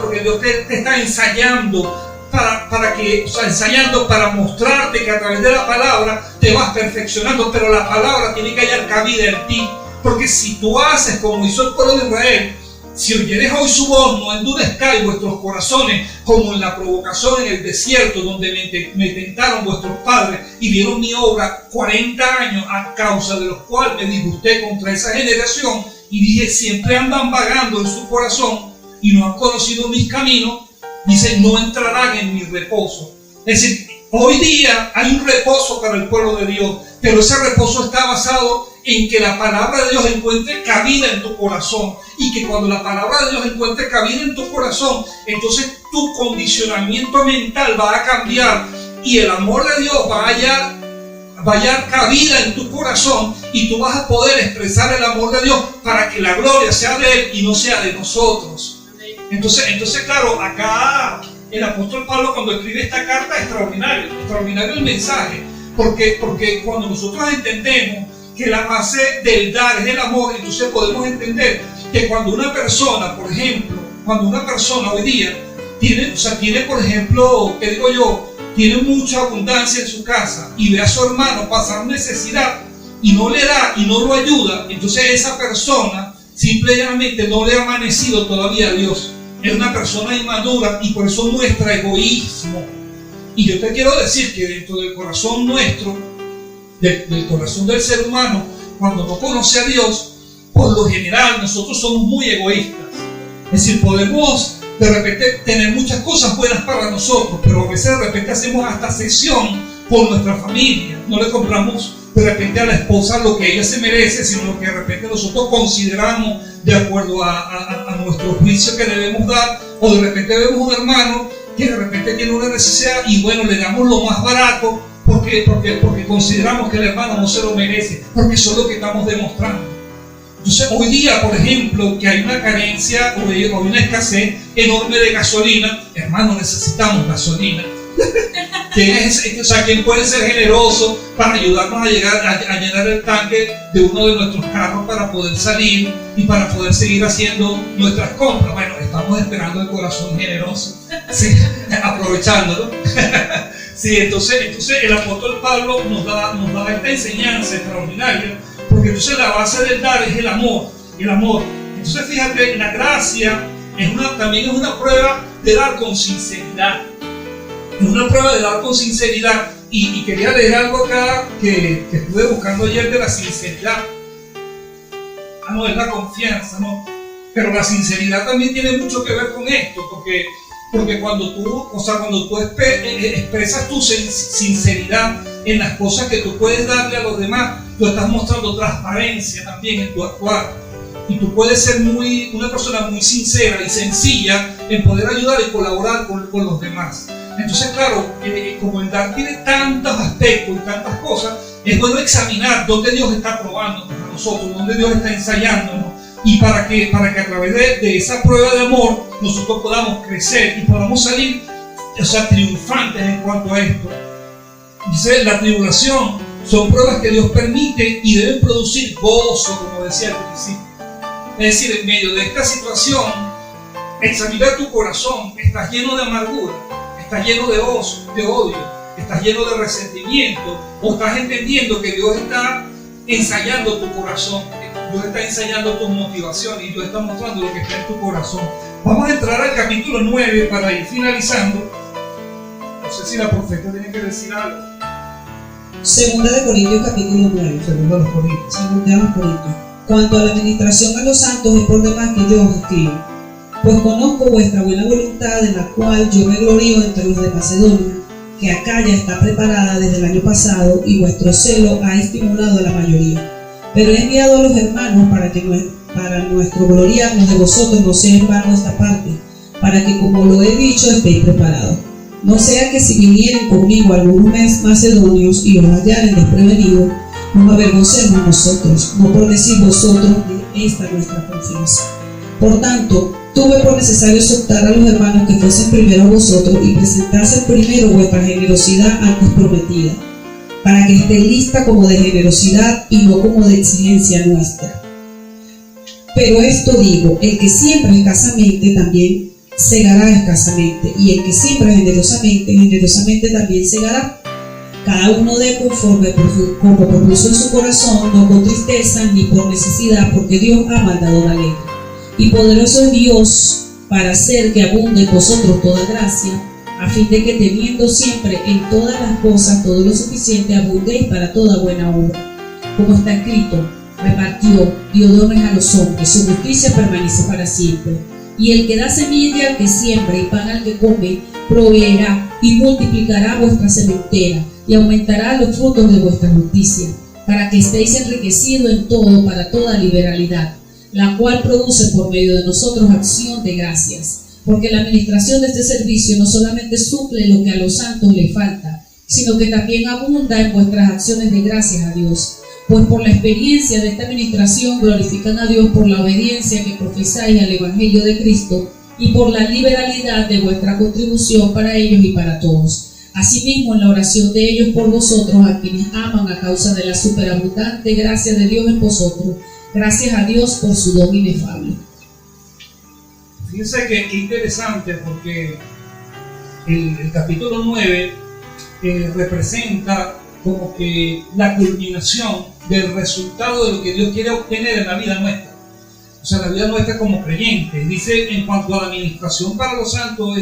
[SPEAKER 2] porque Dios te está ensayando para mostrarte que a través de la palabra te vas perfeccionando, pero la palabra tiene que hallar cabida en ti, porque si tú haces como hizo el pueblo de Israel, si oyeres hoy su voz, no endurezcáis vuestros corazones, como en la provocación en el desierto, donde me tentaron vuestros padres y vieron mi obra 40 años, a causa de los cuales me disgusté contra esa generación, y dije, siempre andan vagando en su corazón y no han conocido mis caminos. Dice, no entrarán en mi reposo. Es decir, hoy día hay un reposo para el pueblo de Dios, pero ese reposo está basado en que la palabra de Dios encuentre cabida en tu corazón, y que cuando la palabra de Dios encuentre cabida en tu corazón, entonces tu condicionamiento mental va a cambiar, y el amor de Dios va a hallar cabida en tu corazón, y tú vas a poder expresar el amor de Dios para que la gloria sea de Él y no sea de nosotros. Entonces claro, acá el apóstol Pablo, cuando escribe esta carta, extraordinario el mensaje, Porque cuando nosotros entendemos que la base del dar es el amor, entonces podemos entender que cuando una persona, por ejemplo, hoy día tiene, por ejemplo, ¿qué digo yo? Tiene mucha abundancia en su casa y ve a su hermano pasar necesidad y no le da y no lo ayuda, entonces esa persona simplemente no le ha amanecido todavía a Dios. Es una persona inmadura y por eso muestra egoísmo. Y yo te quiero decir que dentro del corazón nuestro, del corazón del ser humano, cuando no conoce a Dios, por lo general nosotros somos muy egoístas. Es decir, podemos de repente tener muchas cosas buenas para nosotros, pero a veces de repente hacemos hasta cesión por nuestra familia. No le compramos de repente a la esposa lo que ella se merece, sino lo que de repente nosotros consideramos de acuerdo a nuestro juicio que debemos dar. O de repente vemos un hermano que de repente tiene una necesidad y bueno, le damos lo más barato porque consideramos que el hermano no se lo merece, porque eso es lo que estamos demostrando. Entonces hoy día, por ejemplo, que hay una carencia o hay una escasez enorme de gasolina, hermano, necesitamos gasolina. ¿Quién puede ser generoso para ayudarnos a llenar el tanque de uno de nuestros carros para poder salir y para poder seguir haciendo nuestras compras? Bueno, estamos esperando el corazón generoso, sí, aprovechándolo. Sí, entonces el apóstol Pablo nos da esta enseñanza extraordinaria, porque entonces la base del dar es el amor. Entonces fíjate, la gracia también es una prueba de dar con sinceridad. Es una prueba de dar con sinceridad. Y quería leer algo acá que estuve buscando ayer de la sinceridad. No, es la confianza, ¿no? Pero la sinceridad también tiene mucho que ver con esto, porque cuando tú expresas tu sinceridad en las cosas que tú puedes darle a los demás, tú estás mostrando transparencia también en tu actuar. Y tú puedes ser una persona muy sincera y sencilla en poder ayudar y colaborar con los demás. Entonces, claro, como el dar tiene tantos aspectos y tantas cosas, es bueno examinar dónde Dios está probando a nosotros, dónde Dios está ensayándonos, y para que a través de esa prueba de amor nosotros podamos crecer y podamos salir, triunfantes en cuanto a esto. Dice, la tribulación son pruebas que Dios permite y deben producir gozo, como decía al principio. Es decir, en medio de esta situación, examina tu corazón. Estás lleno de amargura, estás lleno de odio, estás lleno de resentimiento, o estás entendiendo que Dios está ensayando tu corazón, Dios está ensayando tus motivaciones y Dios está mostrando lo que está en tu corazón. Vamos a entrar al capítulo 9 para ir finalizando. No sé si la profeta tiene que decir algo.
[SPEAKER 1] Segunda de Corintios capítulo 9.
[SPEAKER 2] Segunda de los Corintios.
[SPEAKER 1] Cuanto a la administración a los santos es por demás que yo os escribo, pues conozco vuestra buena voluntad, en la cual yo me glorío entre los de Macedonia, que Acaya está preparada desde el año pasado y vuestro celo ha estimulado a la mayoría. Pero he enviado a los hermanos para nuestro gloriarnos de vosotros no sea en vano esta parte, para que, como lo he dicho, estéis preparados. No sea que si vinieren conmigo algunos macedonios y os hallaren desprevenidos, nos avergoncemos nosotros, no por decir vosotros de esta nuestra confianza. Por tanto, tuve por necesario exhortar a los hermanos que fuesen primero a vosotros y presentasen primero vuestra generosidad antes prometida, para que esté lista como de generosidad y no como de exigencia nuestra. Pero esto digo, el que siembra escasamente también segará escasamente, y el que siembra generosamente también segará. Cada uno dé conforme como propuso en su corazón, no con tristeza ni por necesidad, porque Dios ha mandado la letra. Y poderoso es Dios para hacer que abunde en vosotros toda gracia, a fin de que teniendo siempre en todas las cosas todo lo suficiente, abundéis para toda buena obra. Como está escrito, repartió, dio dones a los hombres, su justicia permanece para siempre. Y el que da semilla al que siembra y pan al que come, proveerá y multiplicará vuestra sementera y aumentará los frutos de vuestra justicia, para que estéis enriquecidos en todo para toda liberalidad, la cual produce por medio de nosotros acción de gracias. Porque la administración de este servicio no solamente suple lo que a los santos les falta, sino que también abunda en vuestras acciones de gracias a Dios. Pues por la experiencia de esta administración glorifican a Dios por la obediencia que profesáis al Evangelio de Cristo y por la liberalidad de vuestra contribución para ellos y para todos. Asimismo, en la oración de ellos por vosotros, a quienes aman a causa de la superabundante gracia de Dios en vosotros, gracias a Dios por su don inefable.
[SPEAKER 2] Fíjense que interesante, porque el capítulo 9 representa como que la culminación del resultado de lo que Dios quiere obtener en la vida nuestra. O sea, la vida nuestra como creyentes. Dice, en cuanto a la administración para los santos,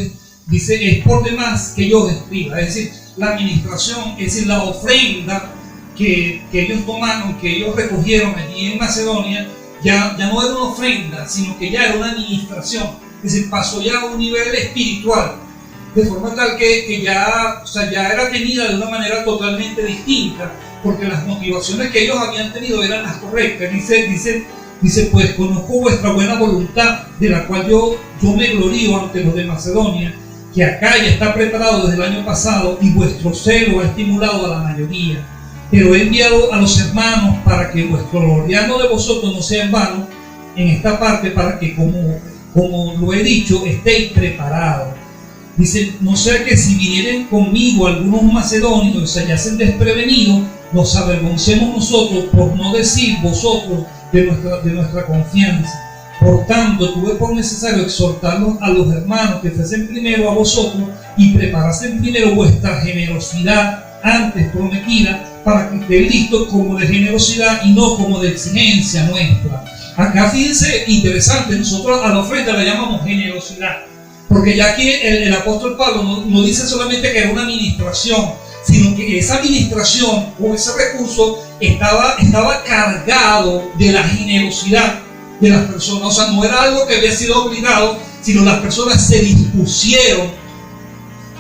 [SPEAKER 2] dice, es por demás que yo os escriba. Es decir, la administración, es decir, la ofrenda que ellos tomaron, que ellos recogieron allí en Macedonia, ya no era una ofrenda, sino que ya era una administración. Es decir, pasó ya a un nivel espiritual, de forma tal que ya era tenida de una manera totalmente distinta, porque las motivaciones que ellos habían tenido eran las correctas. Dice, pues conozco vuestra buena voluntad, de la cual yo me glorío ante los de Macedonia, que acá ya está preparado desde el año pasado, y vuestro celo ha estimulado a la mayoría. Pero he enviado a los hermanos para que vuestro gloriano de vosotros no sea en vano en esta parte, para que, como lo he dicho, estéis preparados. Dice, no sea que si vinieren conmigo algunos macedonios y se hallasen desprevenidos, nos avergoncemos nosotros por no decir vosotros de nuestra confianza. Por tanto, tuve por necesario exhortarlos a los hermanos que fuesen primero a vosotros y preparasen primero vuestra generosidad antes prometida, para que esté listo como de generosidad y no como de exigencia nuestra. Acá fíjense, interesante, nosotros a la ofrenda le llamamos generosidad, porque ya aquí el apóstol Pablo no dice solamente que era una administración, sino que esa administración o ese recurso estaba cargado de la generosidad de las personas. O sea, no era algo que había sido obligado, sino las personas se dispusieron,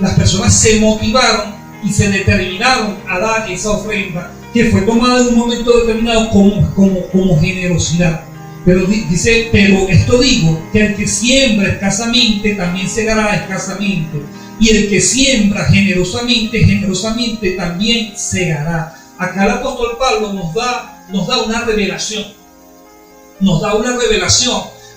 [SPEAKER 2] las personas se motivaron y se determinaron a dar esa ofrenda, que fue tomada en un momento determinado como generosidad. Pero dice, pero esto digo, que el que siembra escasamente también segará escasamente, y el que siembra generosamente también segará. Acá el apóstol Pablo nos da una revelación,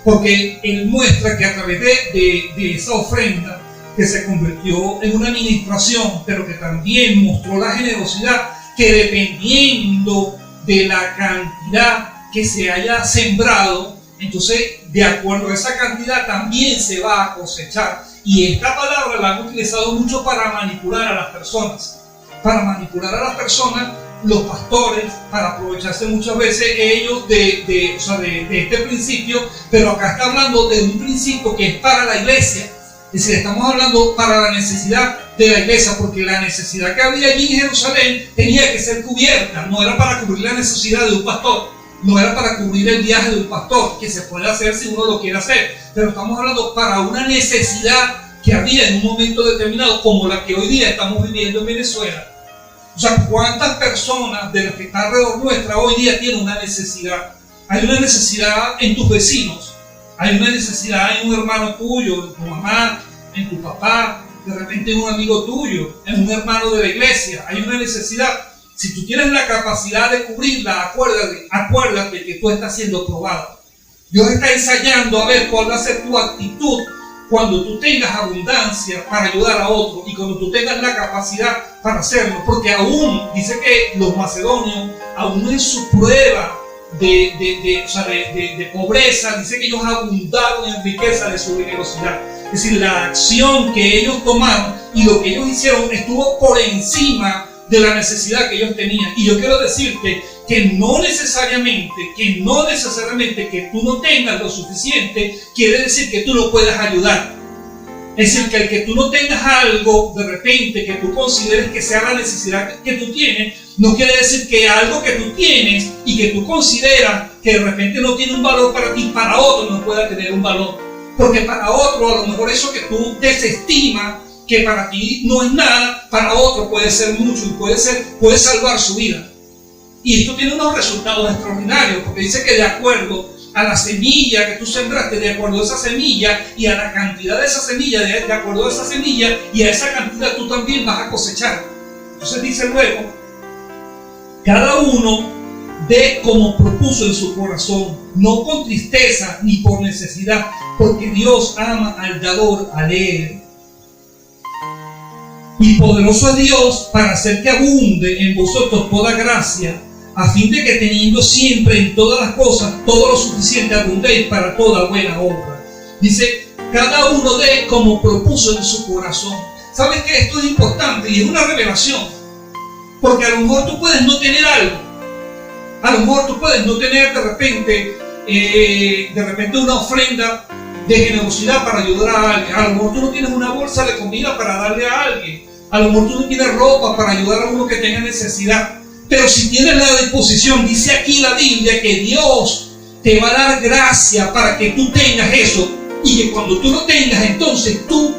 [SPEAKER 2] porque él muestra que a través de esa ofrenda, que se convirtió en una administración, pero que también mostró la generosidad, que dependiendo de la cantidad que se haya sembrado, entonces de acuerdo a esa cantidad también se va a cosechar. Y esta palabra la han utilizado mucho para manipular a las personas. Los pastores, para aprovecharse muchas veces ellos de este principio, pero acá está hablando de un principio que es para la iglesia. Es decir, estamos hablando para la necesidad de la iglesia, porque la necesidad que había allí en Jerusalén tenía que ser cubierta. No era para cubrir la necesidad de un pastor, no era para cubrir el viaje de un pastor, que se puede hacer si uno lo quiere hacer, pero estamos hablando para una necesidad que había en un momento determinado, como la que hoy día estamos viviendo en Venezuela. O sea, ¿cuántas personas de las que están alrededor nuestra hoy día tienen una necesidad? Hay una necesidad en tus vecinos, hay una necesidad en un hermano tuyo, en tu mamá, en tu papá, de repente en un amigo tuyo, en un hermano de la iglesia. Hay una necesidad. Si tú tienes la capacidad de cubrirla, acuérdate que tú estás siendo probado. Dios está ensayando a ver cuál va a ser tu actitud cuando tú tengas abundancia para ayudar a otros y cuando tú tengas la capacidad para hacerlo. Porque aún, dice que los macedonios, aún en su prueba de pobreza, dice que ellos abundaron en riqueza de su generosidad. Es decir, la acción que ellos tomaron y lo que ellos hicieron estuvo por encima de la necesidad que ellos tenían. Y yo quiero decirte que no necesariamente que tú no tengas lo suficiente quiere decir que tú no puedas ayudar. Es decir, que el que tú no tengas algo de repente que tú consideres que sea la necesidad que tú tienes, no quiere decir que algo que tú tienes y que tú consideras que de repente no tiene un valor para ti, para otro no pueda tener un valor. Porque para otro, a lo mejor eso que tú desestimas, que para ti no es nada, para otro puede ser mucho y puede salvar su vida. Y esto tiene unos resultados extraordinarios, porque dice que de acuerdo a la semilla que tú sembraste, de acuerdo a esa semilla y a la cantidad de esa semilla, de acuerdo a esa semilla y a esa cantidad tú también vas a cosechar. Entonces dice luego, cada uno dé como propuso en su corazón, no con tristeza ni por necesidad, porque Dios ama al dador alegre. Y poderoso es Dios para hacer que abunde en vosotros toda gracia, a fin de que teniendo siempre en todas las cosas todo lo suficiente abundéis para toda buena obra. Dice, cada uno dé como propuso en su corazón. ¿Sabes que esto es importante? Y es una revelación. Porque a lo mejor tú puedes no tener algo. A lo mejor tú puedes no tener de repente una ofrenda de generosidad para ayudar a alguien. A lo mejor tú no tienes una bolsa de comida para darle a alguien. A lo mejor tú no tienes ropa para ayudar a uno que tenga necesidad. Pero si tienes la disposición, dice aquí la Biblia que Dios te va a dar gracia para que tú tengas eso. Y que cuando tú lo tengas, entonces tú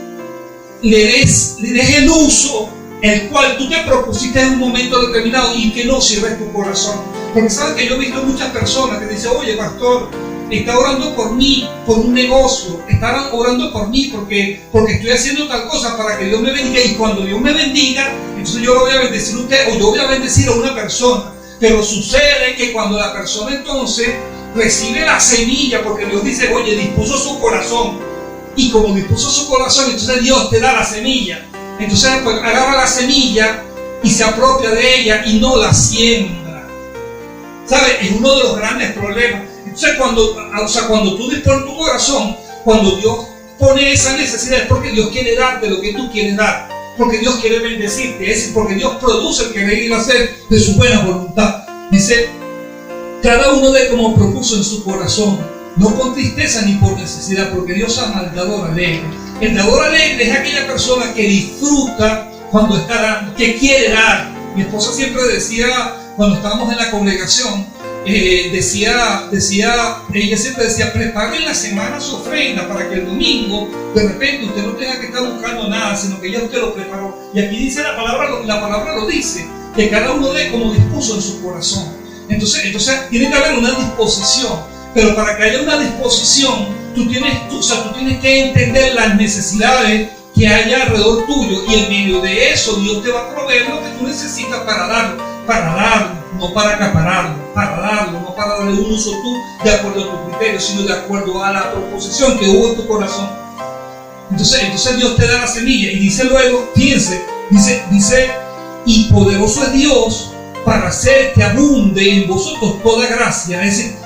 [SPEAKER 2] le des el uso el cual tú te propusiste en un momento determinado y que no sirve en tu corazón. Porque sabes que yo he visto muchas personas que dicen, oye pastor, está orando por mí, por un negocio, está orando por mí porque estoy haciendo tal cosa para que Dios me bendiga, y cuando Dios me bendiga, entonces yo lo voy a bendecir a usted o yo voy a bendecir a una persona. Pero sucede que cuando la persona entonces recibe la semilla, porque Dios dice, oye, dispuso su corazón, y como dispuso su corazón, entonces Dios te da la semilla. Entonces pues agarra la semilla y se apropia de ella y no la siembra. ¿Sabes? Es uno de los grandes problemas. Entonces cuando tú dispones tu corazón, cuando Dios pone esa necesidad, es porque Dios quiere darte lo que tú quieres dar, porque Dios quiere bendecirte, es porque Dios produce el querer ir a hacer de su buena voluntad. Dice, cada uno dé como propuso en su corazón, no con tristeza ni por necesidad, porque Dios ama al dador alegre. El dador alegre es aquella persona que disfruta cuando está dando, que quiere dar. Mi esposa siempre decía, cuando estábamos en la congregación, ella siempre decía, preparen la semana su ofrenda para que el domingo, de repente, usted no tenga que estar buscando nada, sino que ya usted lo preparó. Y aquí dice la palabra lo dice, que cada uno dé como dispuso en su corazón. Entonces tiene que haber una disposición. Pero para que haya una disposición, tú tienes que entender las necesidades que haya alrededor tuyo, y en medio de eso Dios te va a proveer lo que tú necesitas para darlo, no para acapararlo, no para darle un uso tú de acuerdo a tu criterio, sino de acuerdo a la proposición que hubo en tu corazón. Entonces Dios te da la semilla y dice luego, dice, y poderoso es Dios para hacer que abunde en vosotros toda gracia. Es decir,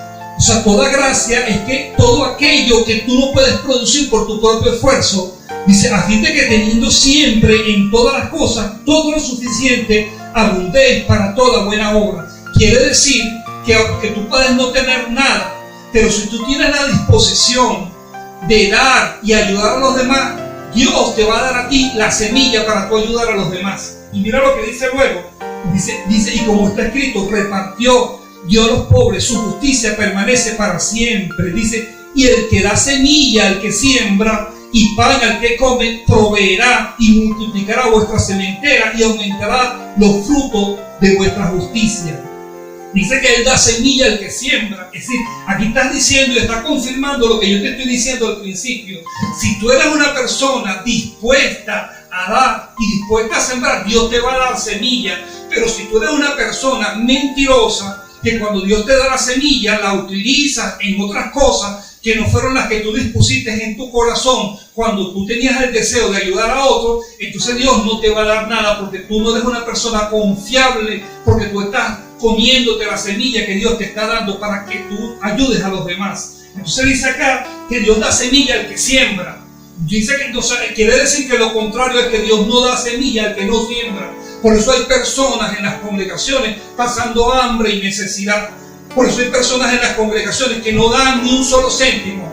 [SPEAKER 2] toda gracia es que todo aquello que tú no puedes producir por tu propio esfuerzo, dice, a fin de que teniendo siempre en todas las cosas todo lo suficiente, abundéis para toda buena obra. Quiere decir que aunque tú puedes no tener nada, pero si tú tienes la disposición de dar y ayudar a los demás, Dios te va a dar a ti la semilla para tú ayudar a los demás. Y mira lo que dice luego. Dice, y como está escrito, repartió, dio a los pobres, su justicia permanece para siempre. Dice, y el que da semilla al que siembra y pan al que come, proveerá y multiplicará vuestra sementera y aumentará los frutos de vuestra justicia. Dice que Él da semilla al que siembra. Es decir, aquí estás diciendo y estás confirmando lo que yo te estoy diciendo al principio. Si tú eres una persona dispuesta a dar y dispuesta a sembrar, Dios te va a dar semilla. Pero si tú eres una persona mentirosa, que cuando Dios te da la semilla, la utilizas en otras cosas que no fueron las que tú dispusiste en tu corazón cuando tú tenías el deseo de ayudar a otro, entonces Dios no te va a dar nada, porque tú no eres una persona confiable, porque tú estás comiéndote la semilla que Dios te está dando para que tú ayudes a los demás. Entonces dice acá que Dios da semilla al que siembra. Dice que entonces quiere decir que lo contrario es que Dios no da semilla al que no siembra. Por eso hay personas en las congregaciones pasando hambre y necesidad. Por eso hay personas en las congregaciones que no dan ni un solo céntimo.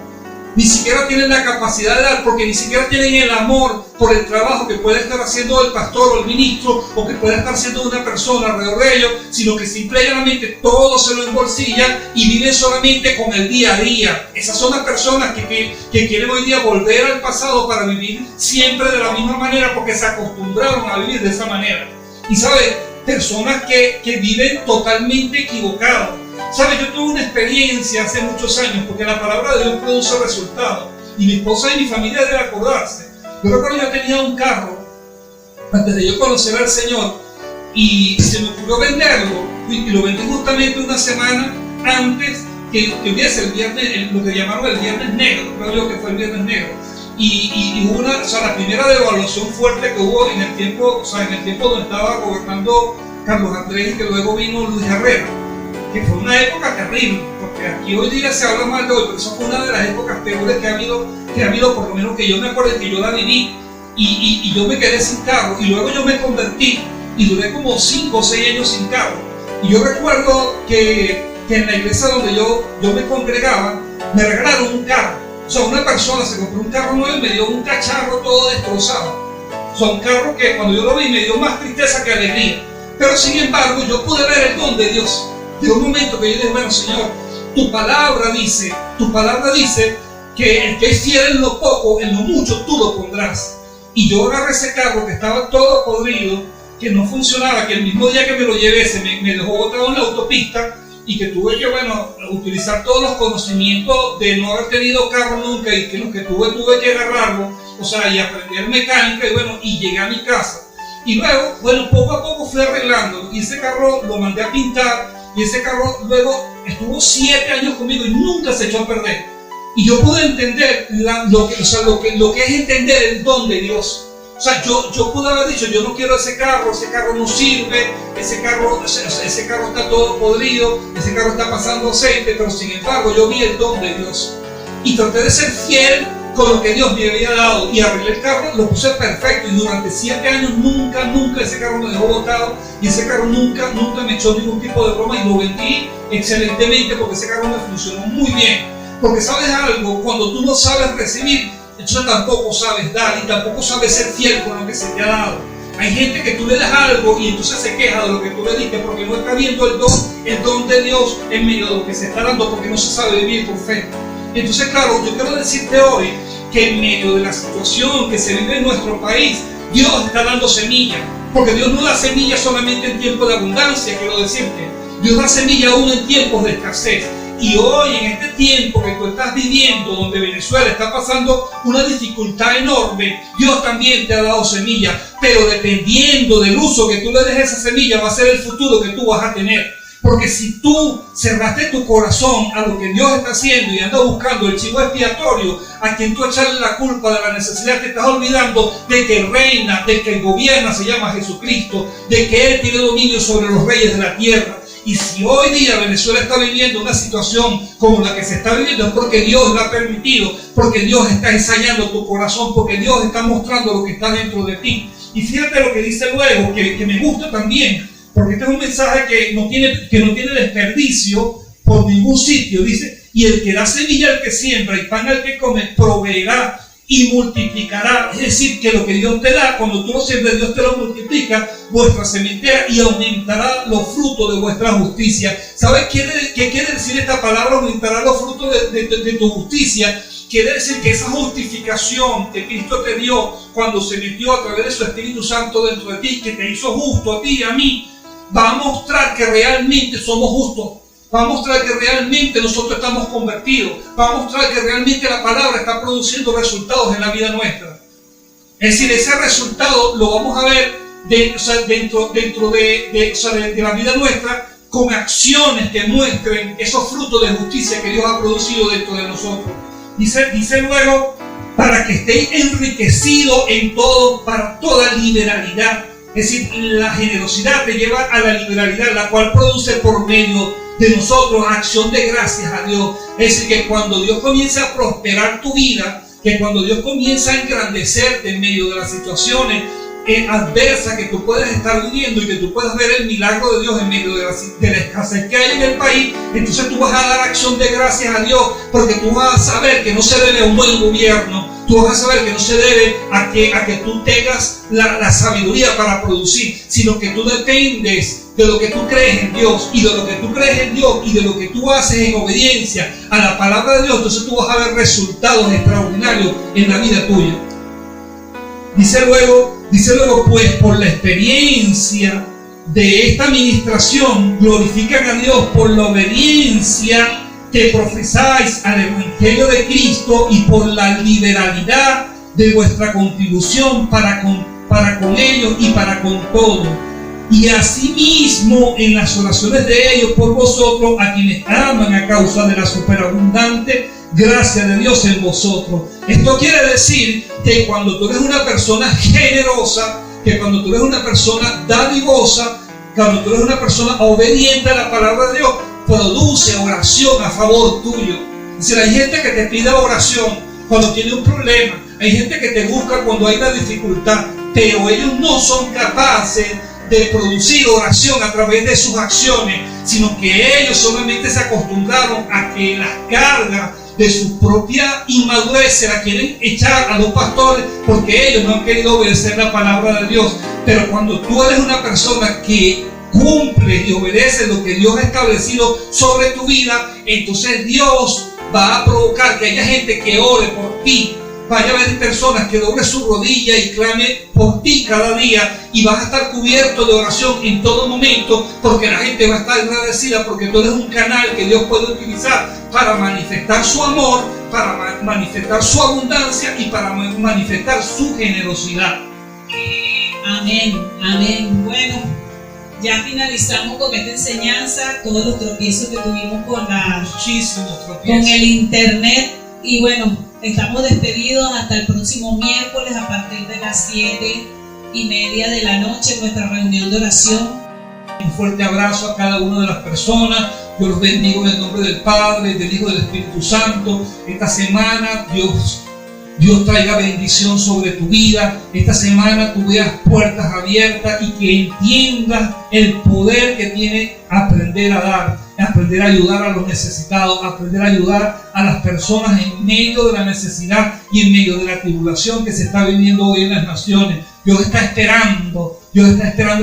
[SPEAKER 2] Ni siquiera tienen la capacidad de dar, porque ni siquiera tienen el amor por el trabajo que puede estar haciendo el pastor o el ministro, o que puede estar haciendo una persona alrededor de ellos, sino que simplemente todo se lo embolsillan y viven solamente con el día a día. Esas son las personas que quieren hoy día volver al pasado para vivir siempre de la misma manera, porque se acostumbraron a vivir de esa manera. Y sabes, personas que viven totalmente equivocados. ¿Sabes? Yo tuve una experiencia hace muchos años, porque la palabra de Dios produce resultados. Y mi esposa y mi familia deben acordarse. Yo recuerdo que yo tenía un carro, antes de yo conocer al Señor, y se me ocurrió venderlo. Y lo vendí justamente una semana antes que hubiese el viernes, lo que llamaron el viernes negro, creo yo que fue el viernes negro. y hubo la primera devaluación fuerte que hubo en el tiempo, donde estaba gobernando Carlos Andrés y que luego vino Luis Herrera, que fue una época terrible, porque aquí hoy día se habla mal de hoy, pero eso fue una de las épocas peores que ha habido, por lo menos que yo me acuerdo que yo la viví, y yo me quedé sin carro, y luego yo me convertí, y duré como 5 o 6 años sin carro. Y yo recuerdo que en la iglesia donde yo me congregaba, me regalaron un carro. O sea, una persona se compró un carro nuevo y me dio un cacharro todo destrozado. O sea, un carro que cuando yo lo vi me dio más tristeza que alegría. Pero sin embargo, yo pude ver el don de Dios. Llegó un momento que yo dije, bueno, Señor, tu palabra dice que el que es fiel en lo poco, en lo mucho tú lo pondrás. Y yo agarré ese carro que estaba todo podrido, que no funcionaba, que el mismo día que me lo llevé me dejó botado en la autopista, y que tuve que, utilizar todos los conocimientos de no haber tenido carro nunca, y que lo que tuve que agarrarlo, y aprender mecánica, y llegué a mi casa. Y luego, poco a poco fui arreglando, y ese carro lo mandé a pintar, y ese carro luego estuvo 7 años conmigo y nunca se echó a perder. Y yo pude entender lo que es entender el don de Dios. Yo pude haber dicho, yo no quiero ese carro no sirve, ese carro está todo podrido, ese carro está pasando aceite, pero sin embargo yo vi el don de Dios. Y traté de ser fiel con lo que Dios me había dado, y arreglé el carro, lo puse perfecto, y durante 7 años nunca ese carro me dejó botado, y ese carro nunca me echó ningún tipo de broma, y lo vendí excelentemente porque ese carro me funcionó muy bien. Porque sabes algo, cuando tú no sabes recibir, entonces tampoco sabes dar, y tampoco sabes ser fiel con lo que se te ha dado. Hay gente que tú le das algo y entonces se queja de lo que tú le diste porque no está viendo el don de Dios en medio de lo que se está dando, porque no se sabe vivir por fe. Entonces, claro, yo quiero decirte hoy que en medio de la situación que se vive en nuestro país, Dios está dando semilla, porque Dios no da semilla solamente en tiempos de abundancia, quiero decirte. Dios da semilla aún en tiempos de escasez. Y hoy, en este tiempo que tú estás viviendo, donde Venezuela está pasando una dificultad enorme, Dios también te ha dado semilla, pero dependiendo del uso que tú le des a esa semilla, va a ser el futuro que tú vas a tener. Porque si tú cerraste tu corazón a lo que Dios está haciendo y andas buscando el chivo expiatorio a quien tú echarle la culpa de la necesidad, te estás olvidando de que reina, de que gobierna, se llama Jesucristo, de que Él tiene dominio sobre los reyes de la tierra. Y si hoy día Venezuela está viviendo una situación como la que se está viviendo, es porque Dios lo ha permitido, porque Dios está ensayando tu corazón, porque Dios está mostrando lo que está dentro de ti. Y fíjate lo que dice luego, que me gusta también, porque este es un mensaje que no tiene desperdicio por ningún sitio. Dice, y el que da semilla al que siembra y pan al que come, proveerá y multiplicará. Es decir, que lo que Dios te da, cuando tú lo siembras, Dios te lo multiplica, vuestra sementera, y aumentará los frutos de vuestra justicia. ¿Sabes qué quiere decir esta palabra? Aumentará los frutos de tu justicia. Quiere decir que esa justificación que Cristo te dio cuando se metió a través de su Espíritu Santo dentro de ti, que te hizo justo a ti y a mí, va a mostrar que realmente somos justos. Va a mostrar que realmente nosotros estamos convertidos. Va a mostrar que realmente la palabra está produciendo resultados en la vida nuestra. Es decir, ese resultado lo vamos a ver dentro de la vida nuestra, con acciones que muestren esos frutos de justicia que Dios ha producido dentro de nosotros. Dice luego, para que estéis enriquecidos en todo, para toda liberalidad. Es decir, la generosidad te lleva a la liberalidad, la cual produce por medio de nosotros acción de gracias a Dios. Es decir, que cuando Dios comienza a prosperar tu vida, que cuando Dios comienza a engrandecerte en medio de las situaciones adversas que tú puedes estar viviendo, y que tú puedas ver el milagro de Dios en medio de la escasez que hay en el país, entonces tú vas a dar acción de gracias a Dios, porque tú vas a saber que no se debe a un buen gobierno. Tú vas a saber que no se debe a que tú tengas la sabiduría para producir, sino que tú dependes de lo que tú crees en Dios, y de lo que tú crees en Dios y de lo que tú haces en obediencia a la palabra de Dios. Entonces tú vas a ver resultados extraordinarios en la vida tuya. Dice luego, pues por la experiencia de esta administración glorifican a Dios por la obediencia que profesáis al Evangelio de Cristo, y por la liberalidad de vuestra contribución para con ellos y para con todos. Y asimismo en las oraciones de ellos por vosotros, a quienes aman a causa de la superabundante gracia de Dios en vosotros. Esto quiere decir que cuando tú eres una persona generosa, que cuando tú eres una persona dadivosa, cuando tú eres una persona obediente a la palabra de Dios, produce oración a favor tuyo. Es decir, hay gente que te pide oración cuando tiene un problema, hay gente que te busca cuando hay una dificultad, pero ellos no son capaces de producir oración a través de sus acciones, sino que ellos solamente se acostumbraron a que las cargas de su propia inmadurez se la quieren echar a los pastores porque ellos no han querido obedecer la palabra de Dios. Pero cuando tú eres una persona que cumple y obedece lo que Dios ha establecido sobre tu vida, entonces Dios va a provocar que haya gente que ore por ti. Vaya a haber personas que doble su rodilla y clame por ti cada día, y vas a estar cubierto de oración en todo momento, porque la gente va a estar agradecida porque tú eres un canal que Dios puede utilizar para manifestar su amor, para manifestar su abundancia y para manifestar su generosidad.
[SPEAKER 1] Amén, amén. Bueno, ya finalizamos con esta enseñanza, todos los tropiezos que tuvimos con el internet, y bueno, estamos despedidos hasta el próximo miércoles a partir de las 7:30 de la noche, nuestra reunión de oración.
[SPEAKER 2] Un fuerte abrazo a cada una de las personas. Yo los bendigo en el nombre del Padre, del Hijo y del Espíritu Santo. Esta semana Dios traiga bendición sobre tu vida. Esta semana tú veas puertas abiertas y que entiendas el poder que tiene aprender a dar, aprender a ayudar a los necesitados, aprender a ayudar a las personas en medio de la necesidad y en medio de la tribulación que se está viviendo hoy en las naciones. Dios está esperando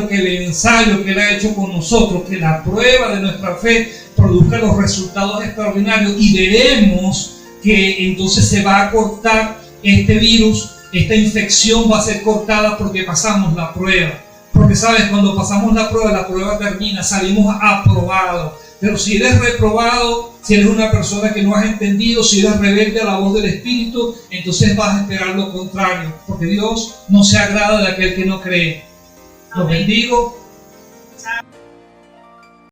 [SPEAKER 2] que el ensayo que Él ha hecho con nosotros, que la prueba de nuestra fe produzca los resultados extraordinarios, y veremos que entonces se va a cortar este virus, esta infección va a ser cortada porque pasamos la prueba. Porque sabes, cuando pasamos la prueba termina, salimos aprobados. Pero si eres reprobado, si eres una persona que no has entendido, si eres rebelde a la voz del Espíritu, entonces vas a esperar lo contrario, porque Dios no se agrada de aquel que no cree. Los bendigo.
[SPEAKER 1] Chao.